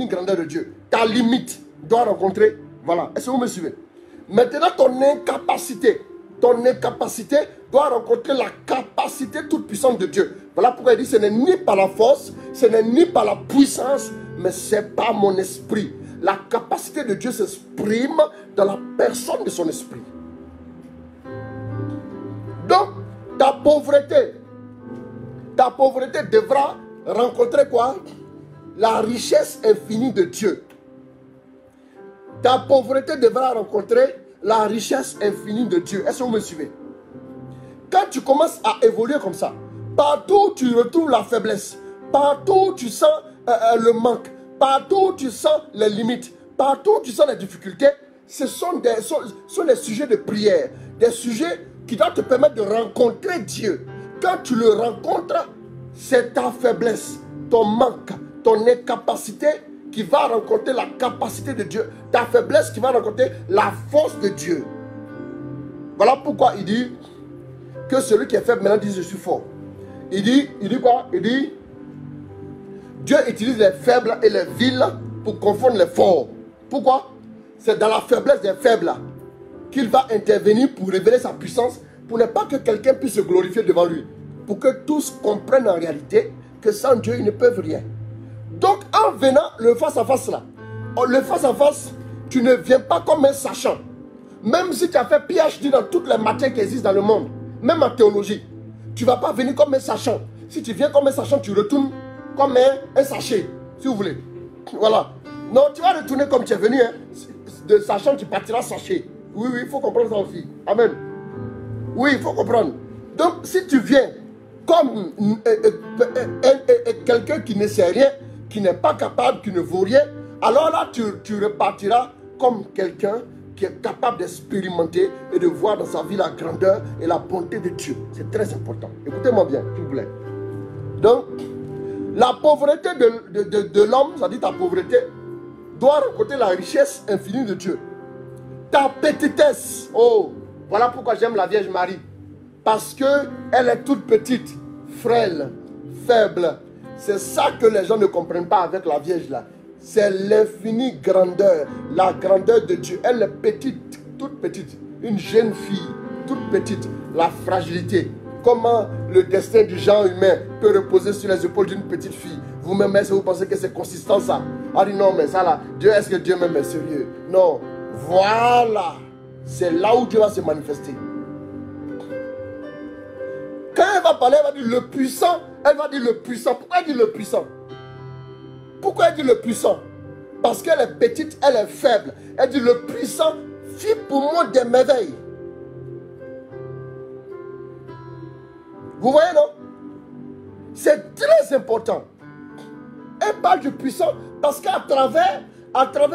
grandeur de Dieu. Ta limite doit rencontrer, voilà. Est-ce que vous me suivez? Maintenant, ton incapacité doit rencontrer la capacité toute puissante de Dieu. Voilà pourquoi il dit, ce n'est ni par la force, ce n'est ni par la puissance, mais c'est par mon esprit. La capacité de Dieu s'exprime dans la personne de son esprit. Donc, ta pauvreté devra rencontrer quoi? La richesse infinie de Dieu. Ta pauvreté devra rencontrer la richesse infinie de Dieu. Est-ce que vous me suivez? Quand tu commences à évoluer comme ça, partout où tu retrouves la faiblesse, partout où tu sens le manque, partout où tu sens les limites, partout où tu sens les difficultés, ce sont des sujets de prière, des sujets qui doivent te permettre de rencontrer Dieu. Quand tu le rencontres, c'est ta faiblesse, ton manque, ton incapacité qui va rencontrer la capacité de Dieu, ta faiblesse qui va rencontrer la force de Dieu. Voilà pourquoi il dit que celui qui est faible maintenant dit je suis fort. Il dit quoi? Il dit Dieu utilise les faibles et les vils pour confondre les forts. Pourquoi? C'est dans la faiblesse des faibles qu'il va intervenir pour révéler sa puissance, pour ne pas que quelqu'un puisse se glorifier devant lui, pour que tous comprennent en réalité que sans Dieu ils ne peuvent rien. Donc en venant le face-à-face là, le face-à-face, tu ne viens pas comme un sachant. Même si tu as fait PhD dans toutes les matières qui existent dans le monde, même en théologie, tu ne vas pas venir comme un sachant. Si tu viens comme un sachant, tu retournes comme un sachet. si vous voulez. Voilà. Non, tu vas retourner comme tu es venu. Hein. De sachant, tu partiras sachet. Oui, oui, il faut comprendre ça aussi. Amen. Oui, il faut comprendre. Donc, si tu viens comme quelqu'un qui ne sait rien, qui n'est pas capable, qui ne vaut rien, alors là, tu repartiras comme quelqu'un qui est capable d'expérimenter et de voir dans sa vie la grandeur et la bonté de Dieu. C'est très important. Écoutez-moi bien, s'il vous plaît. Donc, la pauvreté de l'homme, ça dit ta pauvreté, doit rencontrer la richesse infinie de Dieu. Ta petitesse, oh, voilà pourquoi j'aime la Vierge Marie. Parce qu'elle est toute petite, frêle, faible. C'est ça que les gens ne comprennent pas avec la Vierge là. C'est l'infinie grandeur, la grandeur de Dieu. Elle est petite, toute petite. Une jeune fille, toute petite. La fragilité. Comment le destin du genre humain peut reposer sur les épaules d'une petite fille? Vous-même, est-ce que vous pensez que c'est consistant ça? Ah dit non, mais ça là, Dieu, est-ce que Dieu même est sérieux? Non. Voilà. C'est là où Dieu va se manifester. Quand elle va parler, elle va dire le puissant. Elle va dire le puissant. Pourquoi elle dit le puissant? Pourquoi elle dit le puissant? Parce qu'elle est petite, elle est faible. Elle dit le puissant fit pour moi des merveilles. Vous voyez, non? C'est très important. Elle parle du puissant parce qu'à travers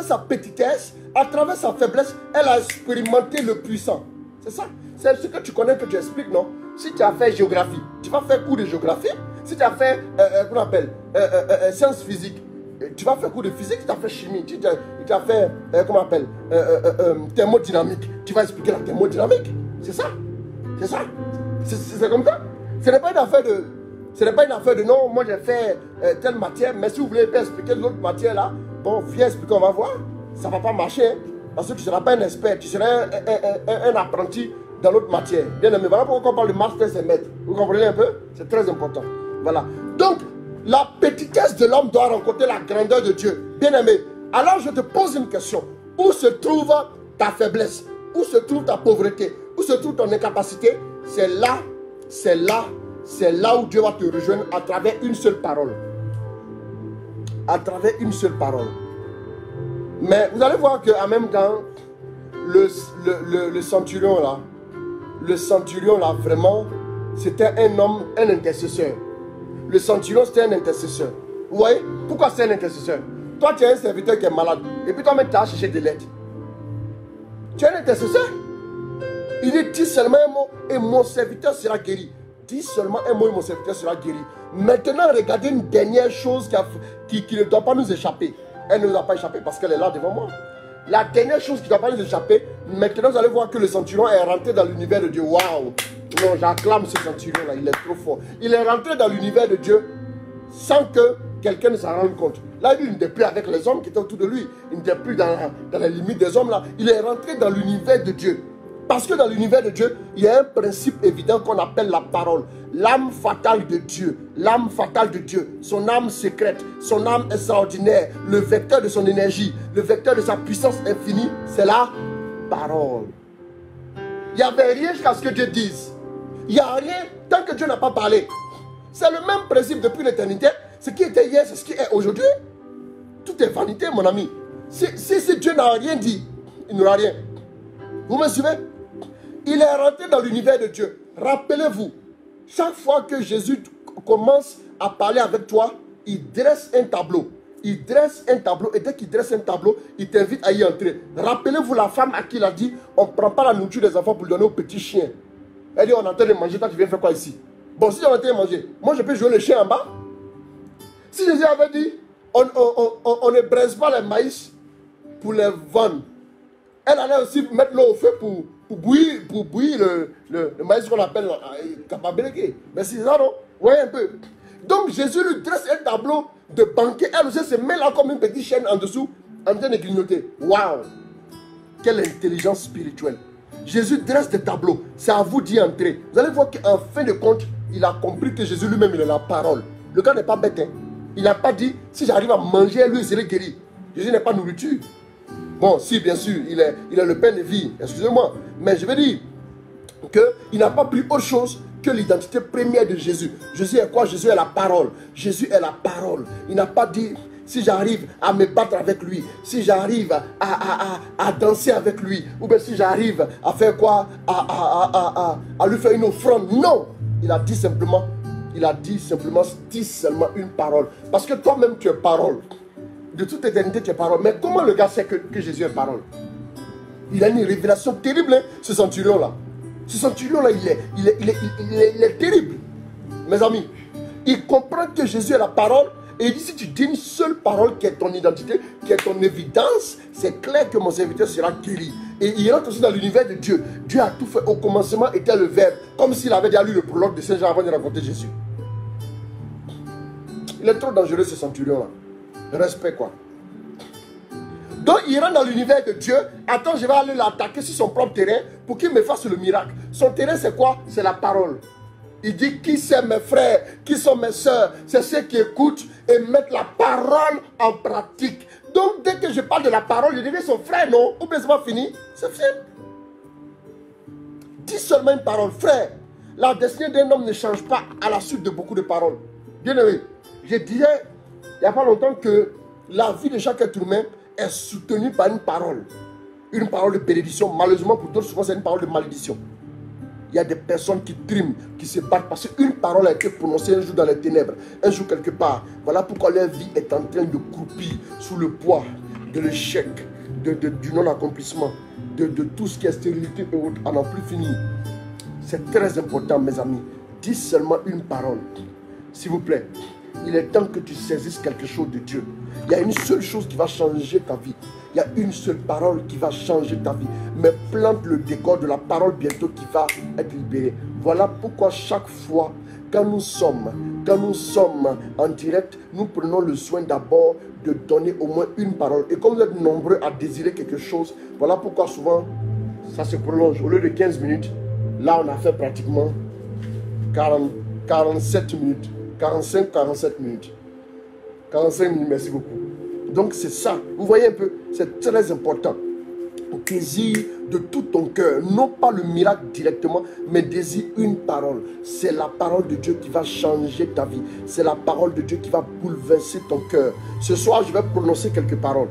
sa petitesse, à travers sa faiblesse, elle a expérimenté le puissant. C'est ça. C'est ce que tu connais, que tu expliques, non? Si tu as fait géographie, tu vas faire cours de géographie. Si tu as fait, qu'on appelle, sciences physiques, tu vas faire cours de physique. Si tu as fait chimie, tu as fait, comment on appelle, thermodynamique, tu vas expliquer la thermodynamique. C'est ça. C'est ça. C'est comme ça. Ce n'est pas une affaire de non, moi j'ai fait telle matière, mais si vous voulez expliquer l'autre matière là, bon, viens expliquer, on va voir. Ça ne va pas marcher, hein, parce que tu ne seras pas un expert, tu seras un apprenti dans l'autre matière. Bien aimé, voilà pourquoi on parle de master et maître. Vous comprenez un peu? C'est très important. Voilà. Donc, la petitesse de l'homme doit rencontrer la grandeur de Dieu. Bien aimé, alors je te pose une question. Où se trouve ta faiblesse? Où se trouve ta pauvreté? Où se trouve ton incapacité? C'est là où Dieu va te rejoindre à travers une seule parole. À travers une seule parole. Mais vous allez voir qu'en même temps, le centurion là, vraiment, c'était un homme, un intercesseur. Le centurion, c'était un intercesseur. Vous voyez? Pourquoi c'est un intercesseur? Toi, tu es un serviteur qui est malade. Et puis toi-même, tu as cherché de l'aide. Tu es un intercesseur. Il dit seulement un mot et mon serviteur sera guéri. Dis seulement un mot et mon serviteur sera guéri. Maintenant, regardez une dernière chose qui ne doit pas nous échapper. Elle ne nous a pas échappé parce qu'elle est là devant moi. La dernière chose qui ne doit pas nous échapper, maintenant vous allez voir que le centurion est rentré dans l'univers de Dieu. Waouh! Non, j'acclame ce centurion-là, il est trop fort. Il est rentré dans l'univers de Dieu sans que quelqu'un ne s'en rende compte. Là, il n'était plus avec les hommes qui étaient autour de lui. Il n'était plus dans les limites des hommes là. Il est rentré dans l'univers de Dieu. Parce que dans l'univers de Dieu, il y a un principe évident qu'on appelle la parole. L'âme fatale de Dieu. L'âme fatale de Dieu. Son âme secrète. Son âme extraordinaire. Le vecteur de son énergie. Le vecteur de sa puissance infinie. C'est la parole. Il n'y avait rien jusqu'à ce que Dieu dise. Il n'y a rien tant que Dieu n'a pas parlé. C'est le même principe depuis l'éternité. Ce qui était hier, c'est ce qui est aujourd'hui. Tout est vanité, mon ami. Si Dieu n'a rien dit, il n'aura rien. Vous me suivez? Il est rentré dans l'univers de Dieu. Rappelez-vous, chaque fois que Jésus commence à parler avec toi, il dresse un tableau. Il dresse un tableau et dès qu'il dresse un tableau, il t'invite à y entrer. Rappelez-vous la femme à qui il a dit, on ne prend pas la nourriture des enfants pour le donner aux petits chiens. Elle dit, on est en train de manger, toi tu viens faire quoi ici? Bon, si on est en train de manger, moi je peux jouer le chien en bas. Si Jésus avait dit, on ne braise pas les maïs pour les vendre. Elle allait aussi mettre l'eau au feu pour bouillir le maïs qu'on appelle capabélégué. Mais c'est ça, non? Vous voyez un peu. Donc Jésus lui dresse un tableau de banquet. Elle aussi se met là comme une petite chaîne en dessous, en train de grignoter. Waouh! Quelle intelligence spirituelle. Jésus dresse des tableaux. C'est à vous d'y entrer. Vous allez voir qu'en fin de compte, il a compris que Jésus lui-même, il est la parole. Le gars n'est pas bête. Hein? Il n'a pas dit, si j'arrive à manger, lui, il serait guéri. Jésus n'est pas nourriture. Bon, si, bien sûr, il est le pain de vie. Excusez-moi. Mais je veux dire qu'il n'a pas pris autre chose que l'identité première de Jésus. Jésus est quoi? Jésus est la parole. Jésus est la parole. Il n'a pas dit, si j'arrive à me battre avec lui, si j'arrive à danser avec lui, ou bien si j'arrive à faire quoi, à lui faire une offrande. Non, il a dit simplement, dis seulement une parole. Parce que toi-même tu es parole. De toute éternité tu es parole. Mais comment le gars sait que Jésus est parole? Il a une révélation terrible, hein, ce centurion-là. Ce centurion-là, il est terrible. Mes amis, il comprend que Jésus est la parole. Et il dit, si tu dis une seule parole qui est ton identité, qui est ton évidence, c'est clair que mon serviteur sera guéri. Et il rentre aussi dans l'univers de Dieu. Dieu a tout fait. Au commencement était le Verbe. Comme s'il avait déjà lu le prologue de Saint Jean avant de rencontrer Jésus. Il est trop dangereux ce centurion-là. Respect quoi. Donc il rentre dans l'univers de Dieu. Attends, je vais aller l'attaquer sur son propre terrain pour qu'il me fasse le miracle. Son terrain c'est quoi? C'est la parole. Il dit, qui c'est mes frères, qui sont mes soeurs? C'est ceux qui écoutent et mettent la parole en pratique. Donc dès que je parle de la parole, il devient son frère, non? Ou bien c'est pas fini? C'est fini. Dis seulement une parole. Frère, la destinée d'un homme ne change pas à la suite de beaucoup de paroles. Bien aimé, je disais il n'y a pas longtemps que la vie de chaque être humain est soutenue par une parole. Une parole de bénédiction. Malheureusement pour d'autres, souvent c'est une parole de malédiction. Il y a des personnes qui triment, qui se battent parce qu'une parole a été prononcée un jour dans les ténèbres, un jour quelque part. Voilà pourquoi leur vie est en train de croupir sous le poids de l'échec, du non-accomplissement, de tout ce qui est stérilité et autres, à n'en plus finir. C'est très important, mes amis. Dis seulement une parole. S'il vous plaît, il est temps que tu saisisses quelque chose de Dieu. Il y a une seule chose qui va changer ta vie. Il y a une seule parole qui va changer ta vie. Mais plante le décor de la parole bientôt qui va être libérée. Voilà pourquoi chaque fois, quand nous sommes en direct, nous prenons le soin d'abord de donner au moins une parole. Et comme vous êtes nombreux à désirer quelque chose, voilà pourquoi souvent, ça se prolonge. Au lieu de 15 minutes, là on a fait pratiquement 47 minutes. 45-47 minutes. 45 minutes, merci beaucoup. Donc c'est ça. Vous voyez un peu, c'est très important. Désire de tout ton cœur, non pas le miracle directement, mais désire une parole. C'est la parole de Dieu qui va changer ta vie. C'est la parole de Dieu qui va bouleverser ton cœur. Ce soir, je vais prononcer quelques paroles.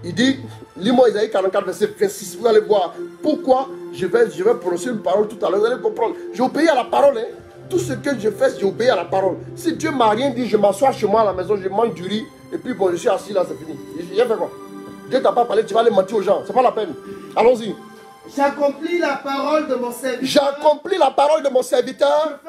Il dit, lis-moi Isaïe 44, verset 26. Vous allez voir pourquoi je vais prononcer une parole tout à l'heure. Vous allez comprendre. J'ai obéi à la parole, hein. Tout ce que je fais, j'ai obéi à la parole. Si Dieu m'a rien dit, je m'assois chez moi à la maison, je mange du riz, et puis bon, je suis assis là, c'est fini. J'ai fait quoi? Dieu t'a pas parlé, tu vas aller mentir aux gens, c'est pas la peine. Allons-y. J'accomplis la parole de mon serviteur. J'accomplis la parole de mon serviteur.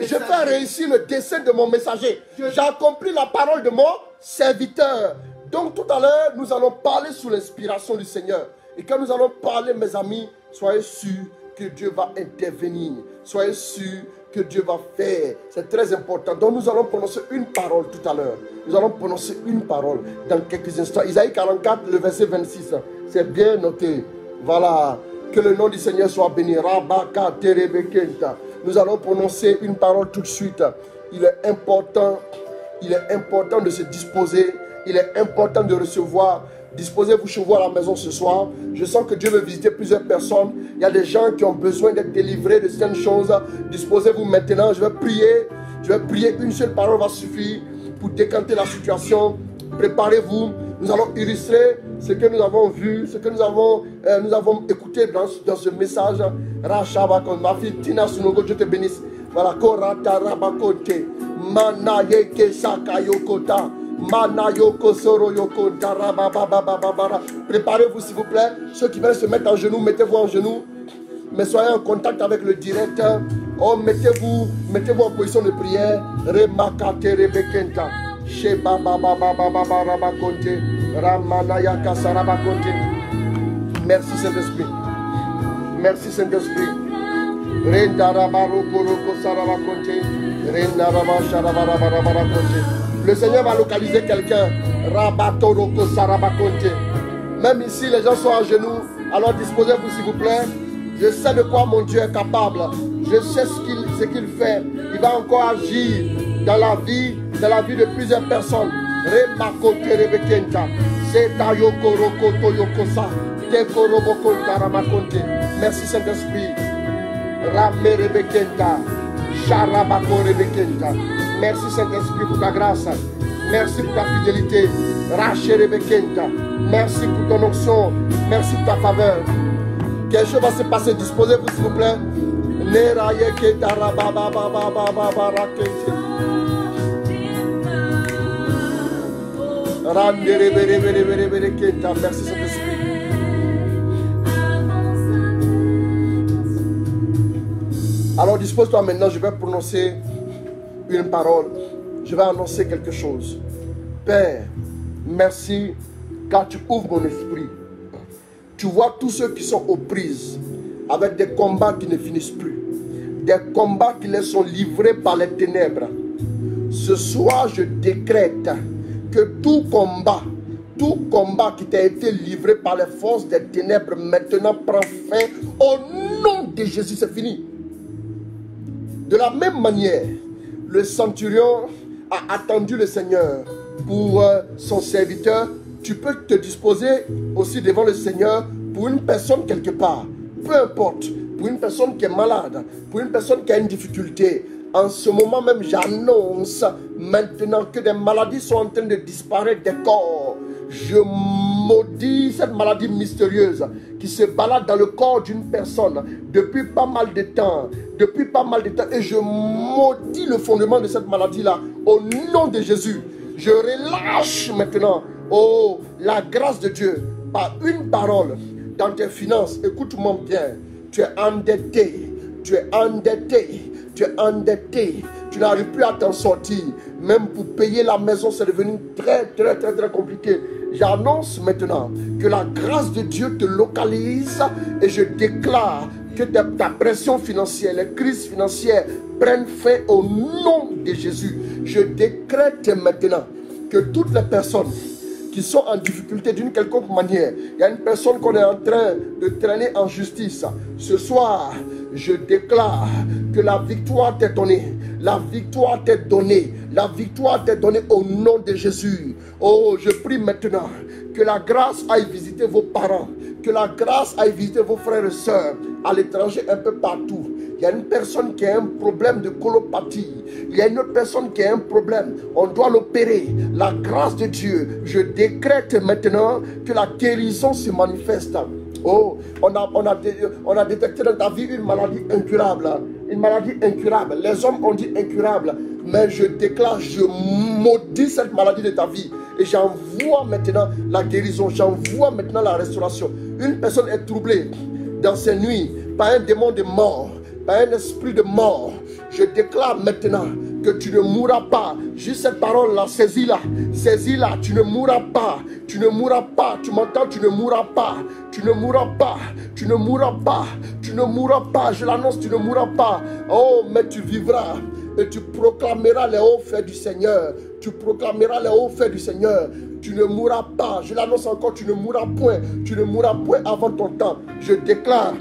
Je fais réussir le dessein de mon messager. J'accomplis la parole de mon serviteur. Donc tout à l'heure, nous allons parler sous l'inspiration du Seigneur. Et quand nous allons parler, mes amis, soyez sûrs que Dieu va intervenir. Soyez sûrs que Dieu va faire. C'est très important. Donc nous allons prononcer une parole tout à l'heure. Nous allons prononcer une parole dans quelques instants. Isaïe 44, le verset 26. C'est bien noté. Voilà. Que le nom du Seigneur soit béni. Nous allons prononcer une parole tout de suite. Il est important de se disposer. Il est important de recevoir. Disposez-vous chez vous à la maison ce soir. Je sens que Dieu veut visiter plusieurs personnes. Il y a des gens qui ont besoin d'être délivrés de certaines choses. Disposez-vous maintenant. Je vais prier. Une seule parole va suffire pour décanter la situation. Préparez-vous. Nous allons illustrer ce que nous avons vu, ce que nous avons écouté dans ce message. Ma fille Tina Sunogo, Dieu te bénisse. Voilà. Korata Rabakote. Manayeke Sakayokota. Préparez-vous s'il vous plaît. Ceux qui veulent se mettre en genoux, mettez-vous en genoux. Mais soyez en contact avec le directeur. Oh, mettez-vous en position de prière. Remakate Rebekenta. Sheba Baba Baba Baba Rabakonte. Ramanayaka Sarabakonte. Merci Saint-Esprit. Merci Saint-Esprit. Renda Rabaroko Roko Sarabakonte. Renda Rabasharabarakonte. Le Seigneur va localiser quelqu'un. Rabatoroko Sarabakonte. Même ici, les gens sont à genoux. Alors disposez-vous s'il vous plaît. Je sais de quoi mon Dieu est capable. Je sais ce qu'il fait. Il va encore agir dans la vie de plusieurs personnes. Remakote Rebekenta. Setayoko Rokoto Yokosa. Tekorobokonta Ramakonte. Merci Saint-Esprit. Rame Rebekenta. Sharabako Rebekenta. Merci Saint-Esprit pour ta grâce. Merci pour ta fidélité. Racherebekenta. Merci pour ton onction. Merci pour ta faveur. Quelque chose va se passer. Disposez-vous s'il vous plaît. Merci Saint-Esprit. Alors dispose-toi maintenant, je vais prononcer une parole. Je vais annoncer quelque chose. Père, merci car tu ouvres mon esprit. Tu vois tous ceux qui sont aux prises avec des combats qui ne finissent plus. Des combats qui les sont livrés par les ténèbres. Ce soir, je décrète que tout combat qui t'a été livré par les forces des ténèbres maintenant prend fin au nom de Jésus. C'est fini. De la même manière, le centurion a attendu le Seigneur pour son serviteur. Tu peux te disposer aussi devant le Seigneur pour une personne quelque part. Peu importe, pour une personne qui est malade, pour une personne qui a une difficulté. En ce moment même, j'annonce maintenant que des maladies sont en train de disparaître des corps. Je maudis cette maladie mystérieuse qui se balade dans le corps d'une personne depuis pas mal de temps. Et je maudis le fondement de cette maladie-là au nom de Jésus. Je relâche maintenant, oh, la grâce de Dieu par une parole dans tes finances. Écoute-moi bien. Tu es endetté. Tu n'arrives plus à t'en sortir. Même pour payer la maison, c'est devenu très compliqué. J'annonce maintenant que la grâce de Dieu te localise et je déclare que ta pression financière, les crises financières prennent fin au nom de Jésus. Je décrète maintenant que toutes les personnes qui sont en difficulté d'une quelconque manière, il y a une personne qu'on est en train de traîner en justice. Ce soir, je déclare que la victoire t'est donnée. La victoire t'est donnée. La victoire t'est donnée au nom de Jésus. Oh, je prie maintenant que la grâce aille visiter vos parents. Que la grâce aille visiter vos frères et sœurs à l'étranger, un peu partout. Il y a une personne qui a un problème de colopathie. Il y a une autre personne qui a un problème. On doit l'opérer. La grâce de Dieu. Je décrète maintenant que la guérison se manifeste. Oh, on a détecté dans ta vie une maladie incurable. Une maladie incurable. Les hommes ont dit incurable. Mais je déclare, je maudis cette maladie de ta vie. Et j'envoie maintenant la guérison. J'envoie maintenant la restauration. Une personne est troublée dans ses nuits par un démon de mort, par un esprit de mort. Je déclare maintenant que tu ne mourras pas. Juste cette parole-là, saisis-la. Saisis-la, tu ne mourras pas. Tu ne mourras pas. Tu m'entends, tu ne mourras pas. Tu ne mourras pas. Tu ne mourras pas. Tu ne mourras pas. Je l'annonce, tu ne mourras pas. Oh, mais tu vivras. Et tu proclameras les hauts faits du Seigneur. Tu proclameras les hauts faits du Seigneur. Tu ne mourras pas. Je l'annonce encore, tu ne mourras point. Tu ne mourras point avant ton temps. Je déclare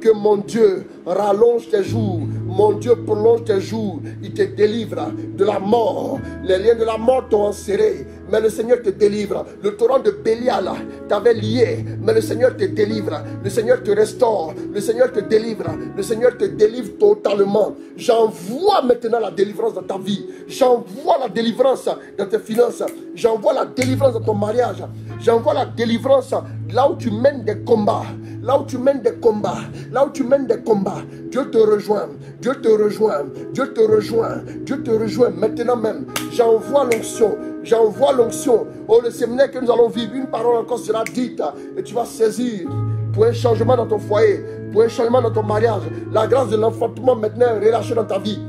que mon Dieu rallonge tes jours. Mon Dieu prolonge tes jours. Il te délivre de la mort. Les liens de la mort t'ont enserré. Mais le Seigneur te délivre. Le torrent de Bélial t'avait lié. Mais le Seigneur te délivre. Le Seigneur te restaure. Le Seigneur te délivre. Le Seigneur te délivre totalement. J'envoie maintenant la délivrance dans ta vie. J'envoie la délivrance dans tes finances. J'envoie la délivrance dans ton mariage. J'envoie la délivrance là où tu mènes des combats. Là où tu mènes des combats. Là où tu mènes des combats. Dieu te rejoint. Dieu te rejoint. Dieu te rejoint. Dieu te rejoint maintenant même. J'envoie l'onction. J'envoie l'onction. Oh, le séminaire que nous allons vivre, une parole encore sera dite. Et tu vas saisir pour un changement dans ton foyer, pour un changement dans ton mariage. La grâce de l'enfantement maintenant est relâchée dans ta vie.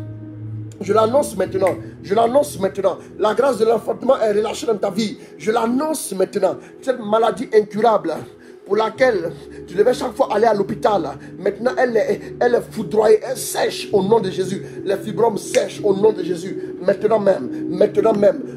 Je l'annonce maintenant. Je l'annonce maintenant. La grâce de l'enfantement est relâchée dans ta vie. Je l'annonce maintenant. Cette maladie incurable pour laquelle tu devais chaque fois aller à l'hôpital. Maintenant, elle est foudroyée, elle sèche au nom de Jésus. Les fibromes sèchent au nom de Jésus. Maintenant même.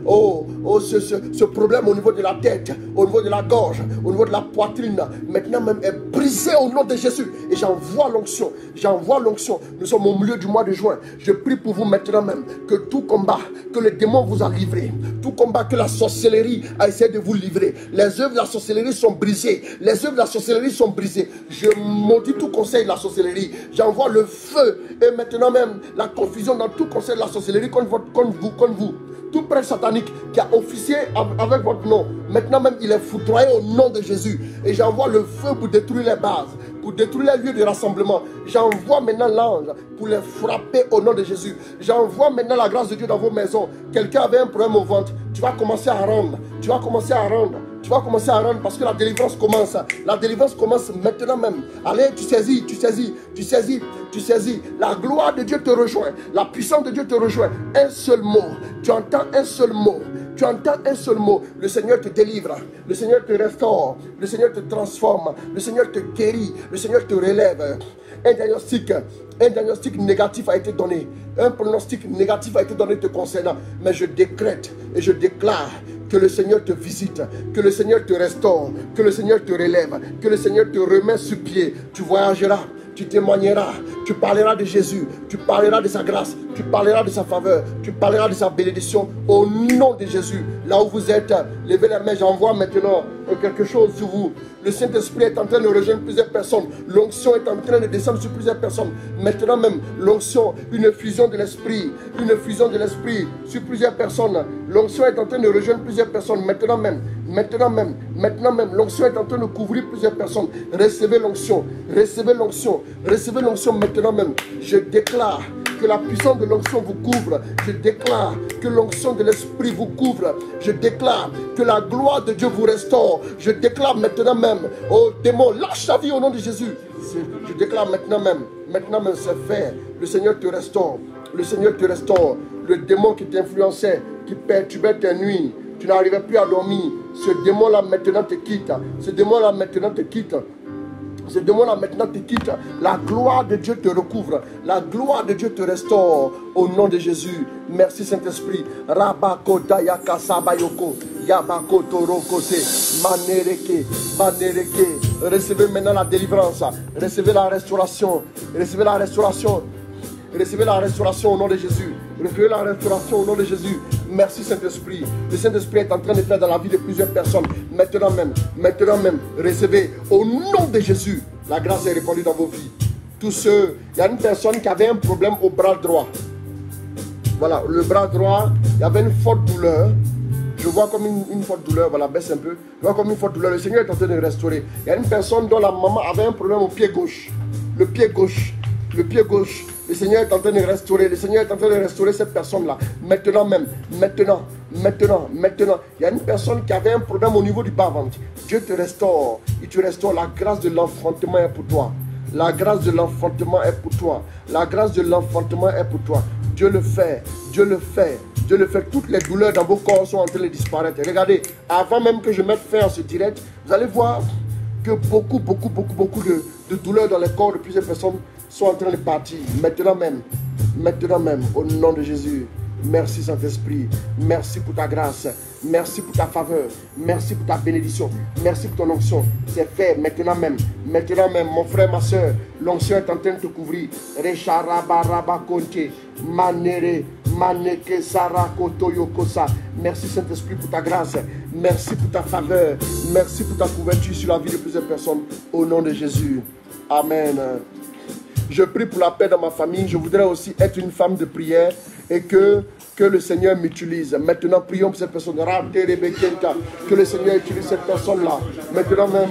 Oh, ce problème au niveau de la tête, au niveau de la gorge, au niveau de la poitrine, maintenant même est brisé au nom de Jésus. Et j'envoie l'onction. J'envoie l'onction. Nous sommes au milieu du mois de juin. Je prie pour vous maintenant même que tout combat que le démon vous a livré, tout combat que la sorcellerie a essayé de vous livrer, les œuvres de la sorcellerie sont brisées. Les œuvres de la sorcellerie sont brisées. brisé. Je maudis tout conseil de la sorcellerie. J'envoie le feu et maintenant même la confusion dans tout conseil de la sorcellerie contre vous. Tout prêtre satanique qui a officié avec votre nom, maintenant même il est foudroyé au nom de Jésus. Et j'envoie le feu pour détruire les bases, pour détruire les lieux de rassemblement. J'envoie maintenant l'ange pour les frapper au nom de Jésus. J'envoie maintenant la grâce de Dieu dans vos maisons. Quelqu'un avait un problème au ventre, tu vas commencer à rendre. Tu vas commencer à rendre. Tu vas commencer à rendre parce que la délivrance commence. La délivrance commence maintenant même. Allez, tu saisis. La gloire de Dieu te rejoint. La puissance de Dieu te rejoint. Un seul mot. Tu entends un seul mot. Tu entends un seul mot. Le Seigneur te délivre. Le Seigneur te restaure. Le Seigneur te transforme. Le Seigneur te guérit. Le Seigneur te relève. Un diagnostic négatif a été donné. Un pronostic négatif a été donné te concernant. Mais je décrète et je déclare que le Seigneur te visite, que le Seigneur te restaure, que le Seigneur te relève, que le Seigneur te remet sur pied. Tu voyageras, tu témoigneras, tu parleras de Jésus, tu parleras de sa grâce, tu parleras de sa faveur, tu parleras de sa bénédiction au nom de Jésus. Là où vous êtes, levez les mains, j'envoie maintenant quelque chose sur vous. Le Saint-Esprit est en train de rejoindre plusieurs personnes. L'onction est en train de descendre sur plusieurs personnes. Maintenant même, l'onction, une fusion de l'Esprit sur plusieurs personnes. L'onction est en train de rejoindre plusieurs personnes. Maintenant même, l'onction est en train de couvrir plusieurs personnes. Recevez l'onction maintenant même. Je déclare que la puissance de l'onction vous couvre. Je déclare que l'onction de l'Esprit vous couvre. Je déclare que la gloire de Dieu vous restaure. Je déclare maintenant même, oh démon, lâche ta vie au nom de Jésus. Je déclare maintenant même c'est fait. Le Seigneur te restaure. Le Seigneur te restaure. Le démon qui t'influençait, qui perturbait tes nuits, tu n'arrivais plus à dormir. Ce démon-là maintenant te quitte. Ce démon-là maintenant te quitte. La gloire de Dieu te recouvre. La gloire de Dieu te restaure. Au nom de Jésus. Merci Saint-Esprit. Recevez maintenant la délivrance. Recevez la restauration. Recevez la restauration au nom de Jésus. Recevez la restauration au nom de Jésus. Merci Saint-Esprit. Le Saint-Esprit est en train de faire dans la vie de plusieurs personnes. Maintenant même, recevez au nom de Jésus. La grâce est répandue dans vos vies. Tous ceux, il y a une personne qui avait un problème au bras droit. Voilà, le bras droit, il y avait une forte douleur. Je vois comme une forte douleur, voilà, baisse un peu. Je vois comme une forte douleur. Le Seigneur est en train de restaurer. Il y a une personne dont la maman avait un problème au pied gauche. Le pied gauche. Le Seigneur est en train de restaurer. Le Seigneur est en train de restaurer cette personne-là. Maintenant même. Il y a une personne qui avait un problème au niveau du bas-ventre. Dieu te restaure. Il te restaure. La grâce de l'enfantement est pour toi. La grâce de l'enfantement est pour toi. La grâce de l'enfantement est pour toi. Dieu le fait. Toutes les douleurs dans vos corps sont en train de disparaître. Regardez, avant même que je mette fin à ce direct, vous allez voir que beaucoup de douleurs dans les corps de plusieurs personnes sont en train de partir. Maintenant même, au nom de Jésus. Merci Saint-Esprit. Merci pour ta grâce. Merci pour ta faveur. Merci pour ta bénédiction. Merci pour ton onction. C'est fait maintenant même, mon frère, ma soeur. L'onction est en train de te couvrir. Merci Saint-Esprit pour ta grâce. Merci pour ta faveur. Merci pour ta couverture sur la vie de plusieurs personnes. Au nom de Jésus. Amen. Je prie pour la paix dans ma famille. Je voudrais aussi être une femme de prière et que le Seigneur m'utilise. Maintenant, prions pour cette personne. Que le Seigneur utilise cette personne-là. Maintenant même,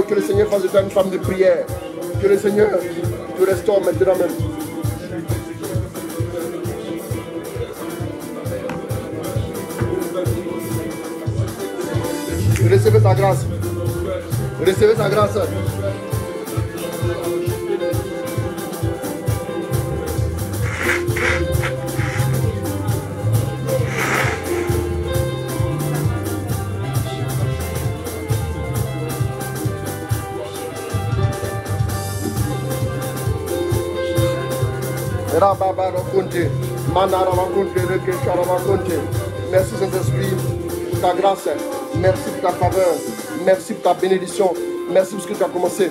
que le Seigneur fasse de toi une femme de prière. Que le Seigneur te restaure maintenant même. Recevez ta grâce. Recevez ta grâce. Merci Saint-Esprit pour ta grâce. Merci pour ta faveur. Merci pour ta bénédiction. Merci pour ce que tu as commencé.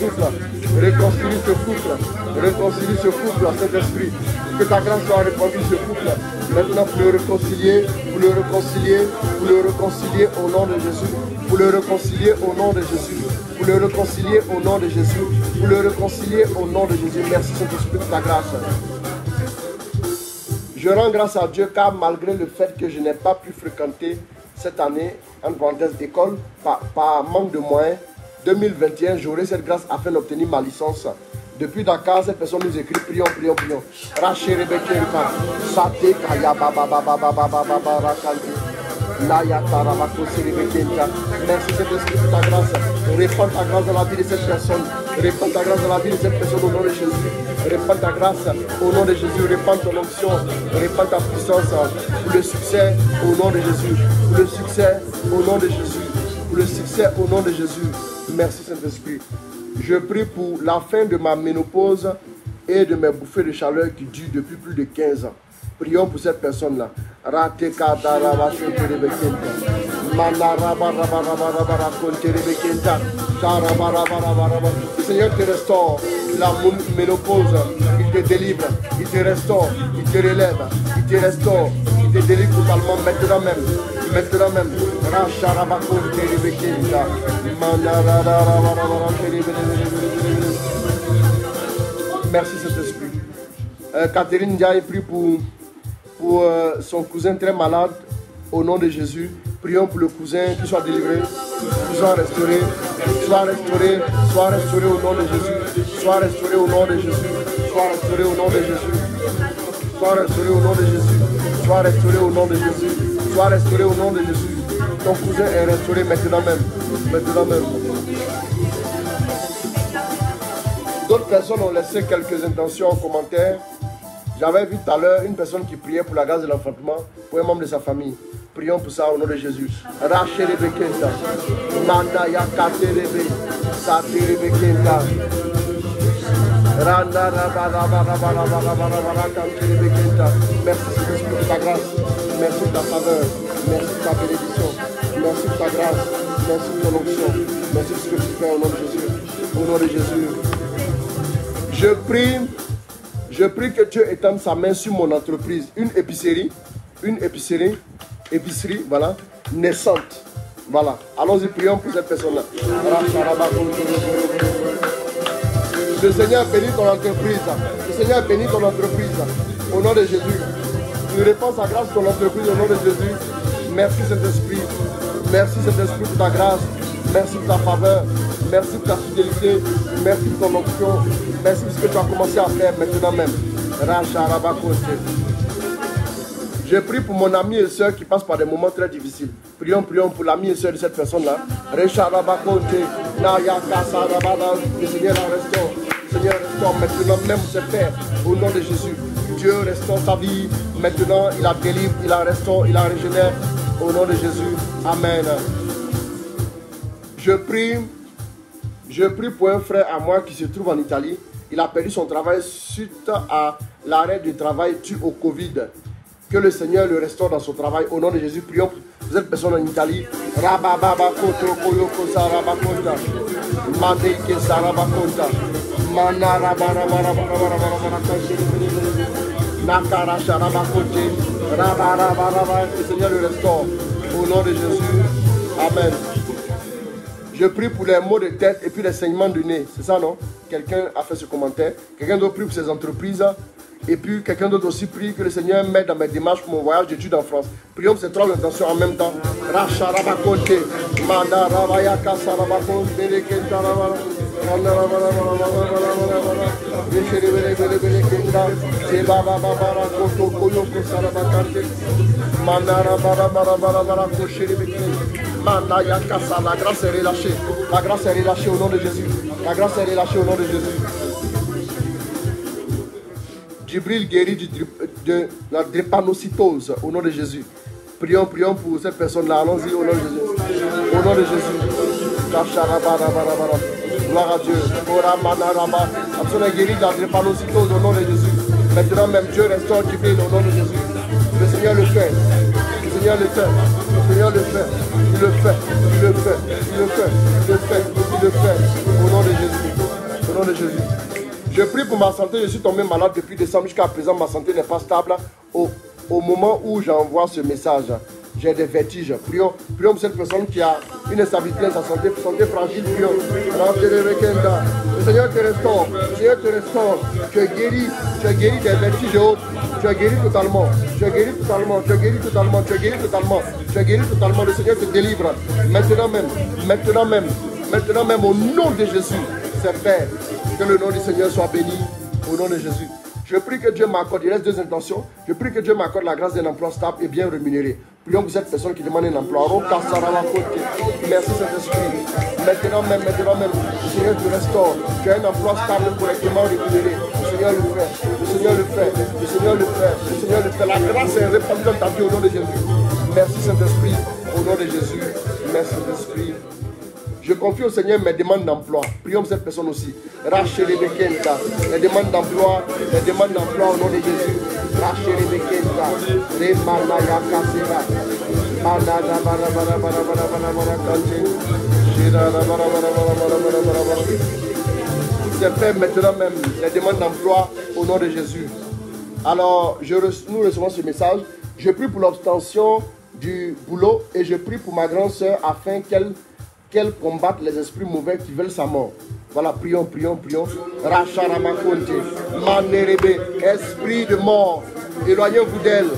couple. Réconcilie ce couple. Réconcilie ce couple, Saint-Esprit. Que ta grâce soit répandue ce couple. Maintenant, pour le réconcilier, pour le réconcilier, pour le réconcilier au nom de Jésus. Pour le réconcilier au nom de Jésus. Pour le réconcilier au nom de Jésus. Pour le réconcilier au nom de Jésus. Merci Saint-Esprit de ta grâce. Je rends grâce à Dieu car malgré le fait que je n'ai pas pu fréquenter cette année, en parenthèse d'école, par manque de moyens, 2021, j'aurai cette grâce afin d'obtenir ma licence. Depuis Dakar, cette personne nous écrit, prions, prions, prions. Merci Saint-Esprit pour ta grâce. Répands ta grâce dans la vie de cette personne. Répands ta grâce dans la vie de cette personne au nom de Jésus. Répands ta grâce au nom de Jésus. Répands ton onction. Répands ta puissance pour le succès au nom de Jésus. Pour le succès au nom de Jésus. Pour le succès au nom de Jésus. Merci Saint-Esprit. Je prie pour la fin de ma ménopause et de mes bouffées de chaleur qui durent depuis plus de 15 ans. Prions pour cette personne-là. Le Seigneur te restaure la ménopause, il te délivre, il te restaure, il te relève, il te restaure, il te délivre totalement maintenant même. Maintenant même, Merci Saint-Esprit. Catherine Ndiaye prie pour son cousin très malade. Au nom de Jésus, prions pour le cousin qui soit délivré, qui soit restauré, soit restauré, soit restauré au nom de Jésus, soit restauré au nom de Jésus, soit restauré au nom de Jésus, soit restauré au nom de Jésus, soit restauré au nom de Jésus, soit restauré au nom de Jésus. Ton cousin est restauré maintenant même, maintenant même. D'autres personnes ont laissé quelques intentions en commentaire. J'avais vu tout à l'heure une personne qui priait pour la grâce de l'enfantement pour un membre de sa famille. Prions pour ça au nom de Jésus. Rachelebe Kenta. Manda Yakaterebe. Saterebe Kenta. Randa Rabarabarabarabarabarabarakanterebe Kenta. Merci Saint-Esprit pour ta grâce. Merci pour ta faveur. Merci pour ta bénédiction. Merci pour ta grâce. Merci pour ton onction. Merci pour ce que tu fais au nom de Jésus. Au nom de Jésus. Je prie que Dieu étende sa main sur mon entreprise. Une épicerie, voilà, naissante. Voilà. Allons-y, prions pour cette personne-là. Le Seigneur bénit ton entreprise. Le Seigneur bénit ton entreprise. Au nom de Jésus. Il répand sa grâce sur ton entreprise au nom de Jésus. Merci Saint-Esprit. Merci Saint-Esprit pour ta grâce. Merci pour ta faveur. Merci pour ta fidélité. Merci pour ton onction. Merci pour ce que tu as commencé à faire maintenant même. Je prie pour mon ami et soeur qui passent par des moments très difficiles. Prions pour l'ami et soeur de cette personne-là. Le Seigneur la restaure. Seigneur, restaure maintenant même ses pères. Au nom de Jésus. Dieu restaure sa vie. Maintenant, il la délivre, il la restaure, il la régénère. Au nom de Jésus. Amen. Je prie pour un frère à moi qui se trouve en Italie. Il a perdu son travail suite à l'arrêt du travail dû au Covid. Que le Seigneur le restaure dans son travail. Au nom de Jésus, prions pour cette personne en Italie. Le Seigneur le restaure. Au nom de Jésus. Amen. Je prie pour les maux de tête et puis les saignements du nez. C'est ça, non? Quelqu'un a fait ce commentaire. Quelqu'un d'autre prie pour ses entreprises. Et puis quelqu'un d'autre aussi prie que le Seigneur m'aide dans mes démarches pour mon voyage d'études en France. Prions pour ces trois intentions en même temps. La grâce est relâchée. La grâce est relâchée au nom de Jésus. La grâce est relâchée au nom de Jésus. Djibril guérit de la drépanocytose au nom de Jésus. Prions pour cette personne-là. Allons-y au nom de Jésus. Au nom de Jésus. Gloire à Dieu. La personne est guérie de la drépanocytose au nom de Jésus. Maintenant même Dieu restaure Djibril au nom de Jésus. Le Seigneur le fait. Le Seigneur le fait. Le Seigneur le fait. Il le fait. Il le fait. Il le fait. Il le fait. Il le fait. Au nom de Jésus. Au nom de Jésus. Je prie pour ma santé. Je suis tombé malade depuis décembre. Jusqu'à présent, ma santé n'est pas stable. Au moment où j'envoie ce message, j'ai des vertiges. Prions pour cette personne qui a une instabilité dans sa santé fragile. Prions. Le Seigneur te restaure. Le Seigneur te restaure. Tu es guéri des vertiges. Tu es guéri totalement. Tu es guéri totalement. Tu es guéri totalement. Tu es guéri totalement. Tu es guéri totalement. Le Seigneur te délivre. Maintenant même, au nom de Jésus, c'est Père. Que le nom du Seigneur soit béni. Au nom de Jésus. Je prie que Dieu m'accorde, il reste deux intentions. Je prie que Dieu m'accorde la grâce d'un emploi stable et bien rémunéré. Prions pour cette personne qui demande un emploi. Merci Saint-Esprit. Maintenant même, le Seigneur te restaure. Tu as un emploi stable, correctement rémunéré. Le Seigneur le fait. Le Seigneur le fait. Le Seigneur le fait. Le Seigneur le fait. La grâce est répandue dans ta vie au nom de Jésus. Merci Saint-Esprit. Au nom de Jésus. Merci Saint-Esprit. Je confie au Seigneur mes demandes d'emploi. Prions pour cette personne aussi. Rachez les bekenta. Les demandes d'emploi au nom de Jésus. Rachez les bekenta. Les manaya kasera. Manada bara bara bara bara bara bara kante. Shira bara bara bara bara bara bara. C'est fait maintenant même. Les demandes d'emploi au nom de Jésus. Alors, nous recevons ce message. Je prie pour l'obtention du boulot et je prie pour ma grande sœur afin qu'elle combatte les esprits mauvais qui veulent sa mort. Voilà, prions, prions, prions. Racharamakonte, Manerebe, esprit de mort, éloignez-vous d'elle.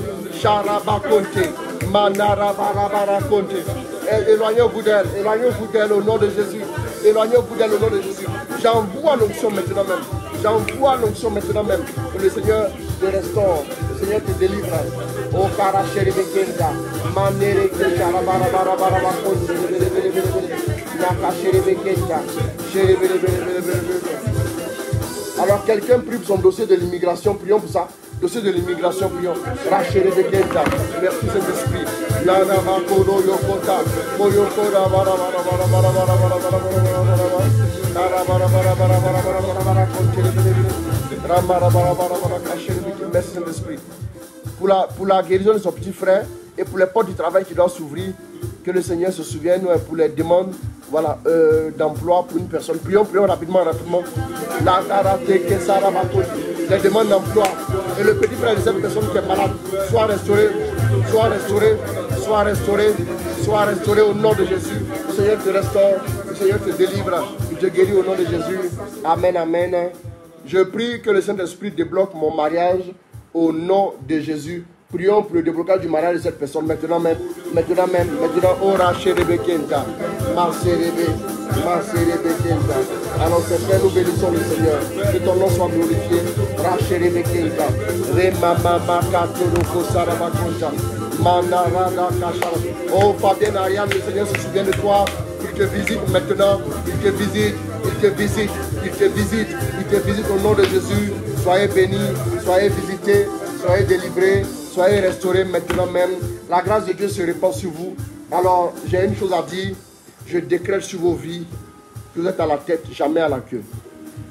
Charabakonte, Manarabarabarakonte, éloignez-vous d'elle au nom de Jésus. Éloignez-vous d'elle au nom de Jésus. J'envoie l'onction maintenant même. J'envoie l'onction maintenant même. Que le Seigneur te restaure, le Seigneur te délivre. Oh Karachérebekenda, Manereke, Charabarabarakonte, alors quelqu'un prie pour son dossier de l'immigration, prions pour ça. Dossier de l'immigration, prions. Merci Saint-Esprit. Merci Saint-Esprit. Pour la guérison de son petit frère et pour les portes du travail qui doivent s'ouvrir, que le Seigneur se souvienne pour les demandes, voilà, d'emploi pour une personne. Prions, prions rapidement, rapidement. Les demandes d'emploi. Et le petit frère de cette personne qui est malade, soit restauré, soit restauré, soit restauré, soit restauré au nom de Jésus. Le Seigneur te restaure, le Seigneur te délivre, il te guérit au nom de Jésus. Amen, amen. Je prie que le Saint-Esprit débloque mon mariage au nom de Jésus. Prions pour le déblocage du mariage de cette personne maintenant même. Maintenant même. Maintenant, ora chérébe kenta. Marcérebe. Marcérebe kenta. Alors, Père, nous bénissons le Seigneur. Que ton nom soit glorifié. Rachérébe kenta. Remamama katoroko sarabakonta. Manarada kachara. Oh, Fabien Ariane, le Seigneur se souvient de toi. Il te visite maintenant. Il te visite. Il te visite. Il te visite. Il te visite au nom de Jésus. Soyez bénis. Soyez visités. Soyez délivrés. Soyez restaurés maintenant même. La grâce de Dieu se répand sur vous. Alors, j'ai une chose à dire. Je décrète sur vos vies que vous êtes à la tête, jamais à la queue.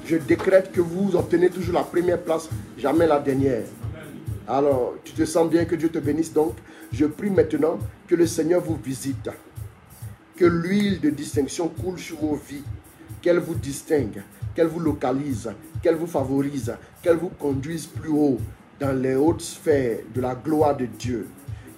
Je décrète que vous obtenez toujours la première place, jamais la dernière. Alors, tu te sens bien, que Dieu te bénisse donc. Je prie maintenant que le Seigneur vous visite. Que l'huile de distinction coule sur vos vies. Qu'elle vous distingue, qu'elle vous localise, qu'elle vous favorise, qu'elle vous conduise plus haut dans les hautes sphères de la gloire de Dieu,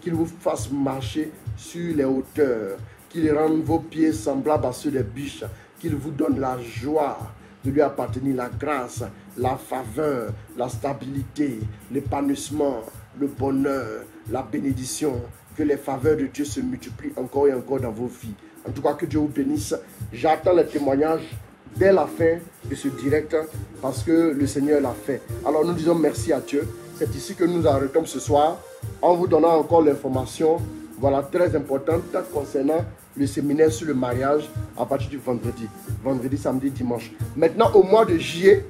qu'il vous fasse marcher sur les hauteurs, qu'il rende vos pieds semblables à ceux des biches, qu'il vous donne la joie de lui appartenir, la grâce, la faveur, la stabilité, l'épanouissement, le bonheur, la bénédiction, que les faveurs de Dieu se multiplient encore et encore dans vos vies. En tout cas, que Dieu vous bénisse. J'attends les témoignages dès la fin de ce direct parce que le Seigneur l'a fait. Alors nous disons merci à Dieu. C'est ici que nous arrêtons ce soir en vous donnant encore l'information, voilà, très importante concernant le séminaire sur le mariage à partir du vendredi. Vendredi, samedi, dimanche. Maintenant, au mois de juillet,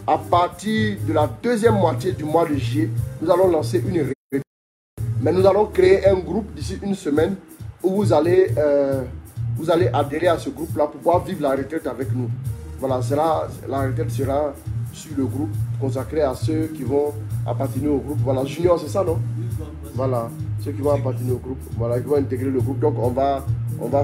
à partir de la deuxième moitié du mois de juillet, nous allons lancer une retraite. Mais nous allons créer un groupe d'ici une semaine où vous allez adhérer à ce groupe-là pour pouvoir vivre la retraite avec nous. Voilà, la retraite sera sur le groupe consacré à ceux qui vont appartenir au groupe. Voilà, Junior, c'est ça, non? Voilà, ceux qui vont appartenir au groupe, voilà, qui vont intégrer le groupe. Donc, on va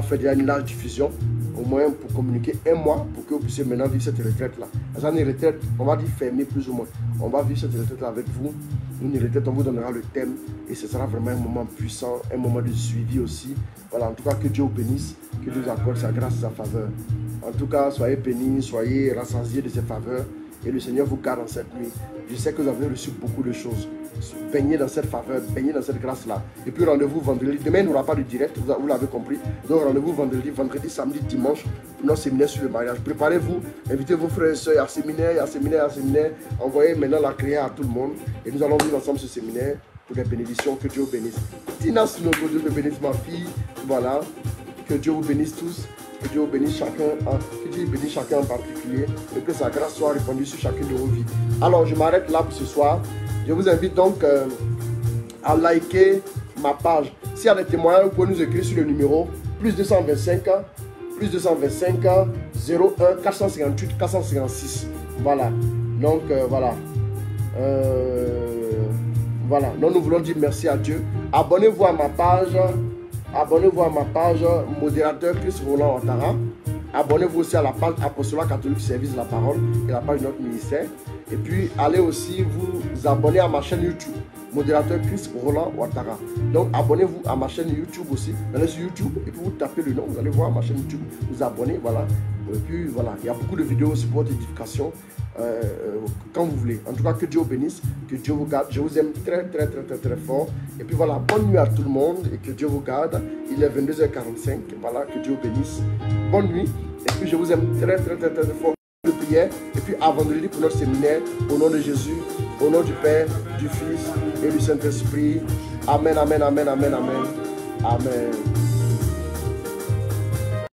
faire déjà une large diffusion, au moins pour communiquer un mois, pour que vous puissiez maintenant vivre cette retraite-là. C'est une retraite, on va dire fermée plus ou moins. On va vivre cette retraite-là avec vous. Une retraite, on vous donnera le thème et ce sera vraiment un moment puissant, un moment de suivi aussi. Voilà, en tout cas, que Dieu vous bénisse, que Dieu vous accorde sa grâce et sa faveur. En tout cas, soyez bénis, soyez rassasiés de ses faveurs et le Seigneur vous garde en cette nuit. Je sais que vous avez reçu beaucoup de choses. Baignez dans cette faveur, baignez dans cette grâce-là. Et puis rendez-vous vendredi. Demain, il n'y aura pas de direct, vous l'avez compris. Donc rendez-vous vendredi, samedi, dimanche, pour notre séminaire sur le mariage. Préparez-vous, invitez vos frères et soeurs, il y a séminaire. Envoyez maintenant la prière à tout le monde. Et nous allons vivre ensemble ce séminaire pour des bénédictions. Que Dieu vous bénisse. Tina Sinogo, Dieu te bénisse ma fille. Voilà. Que Dieu vous bénisse tous. Que Dieu bénisse chacun en particulier et que sa grâce soit répandue sur chacune de vos vies. Alors, je m'arrête là pour ce soir. Je vous invite donc à liker ma page. S'il y a des témoignages, vous pouvez nous écrire sur le numéro plus 225 01 458 456. Voilà. Donc, voilà. Voilà. Donc, nous voulons dire merci à Dieu. Abonnez-vous à ma page. Abonnez-vous à ma page modérateur Christ Roland Ouattara. Abonnez-vous aussi à la page Apostolat Catholique Service de la Parole et la page de notre ministère. Et puis allez aussi vous abonner à ma chaîne YouTube. modérateur Chris Roland Ouattara. Donc abonnez-vous à ma chaîne YouTube aussi. Allez sur YouTube et puis vous tapez le nom, vous allez voir ma chaîne YouTube, vous abonnez, voilà. Et puis voilà, il y a beaucoup de vidéos sur votre édification quand vous voulez. En tout cas, que Dieu vous bénisse, que Dieu vous garde. Je vous aime très fort. Et puis voilà, bonne nuit à tout le monde et que Dieu vous garde. Il est 22h45. Voilà, que Dieu vous bénisse. Bonne nuit. Et puis je vous aime très fort. De prière. Et puis à vendredi pour notre séminaire. Au nom de Jésus, au nom du Père, du Fils et du Saint-Esprit. Amen, amen, amen, amen, amen. Amen.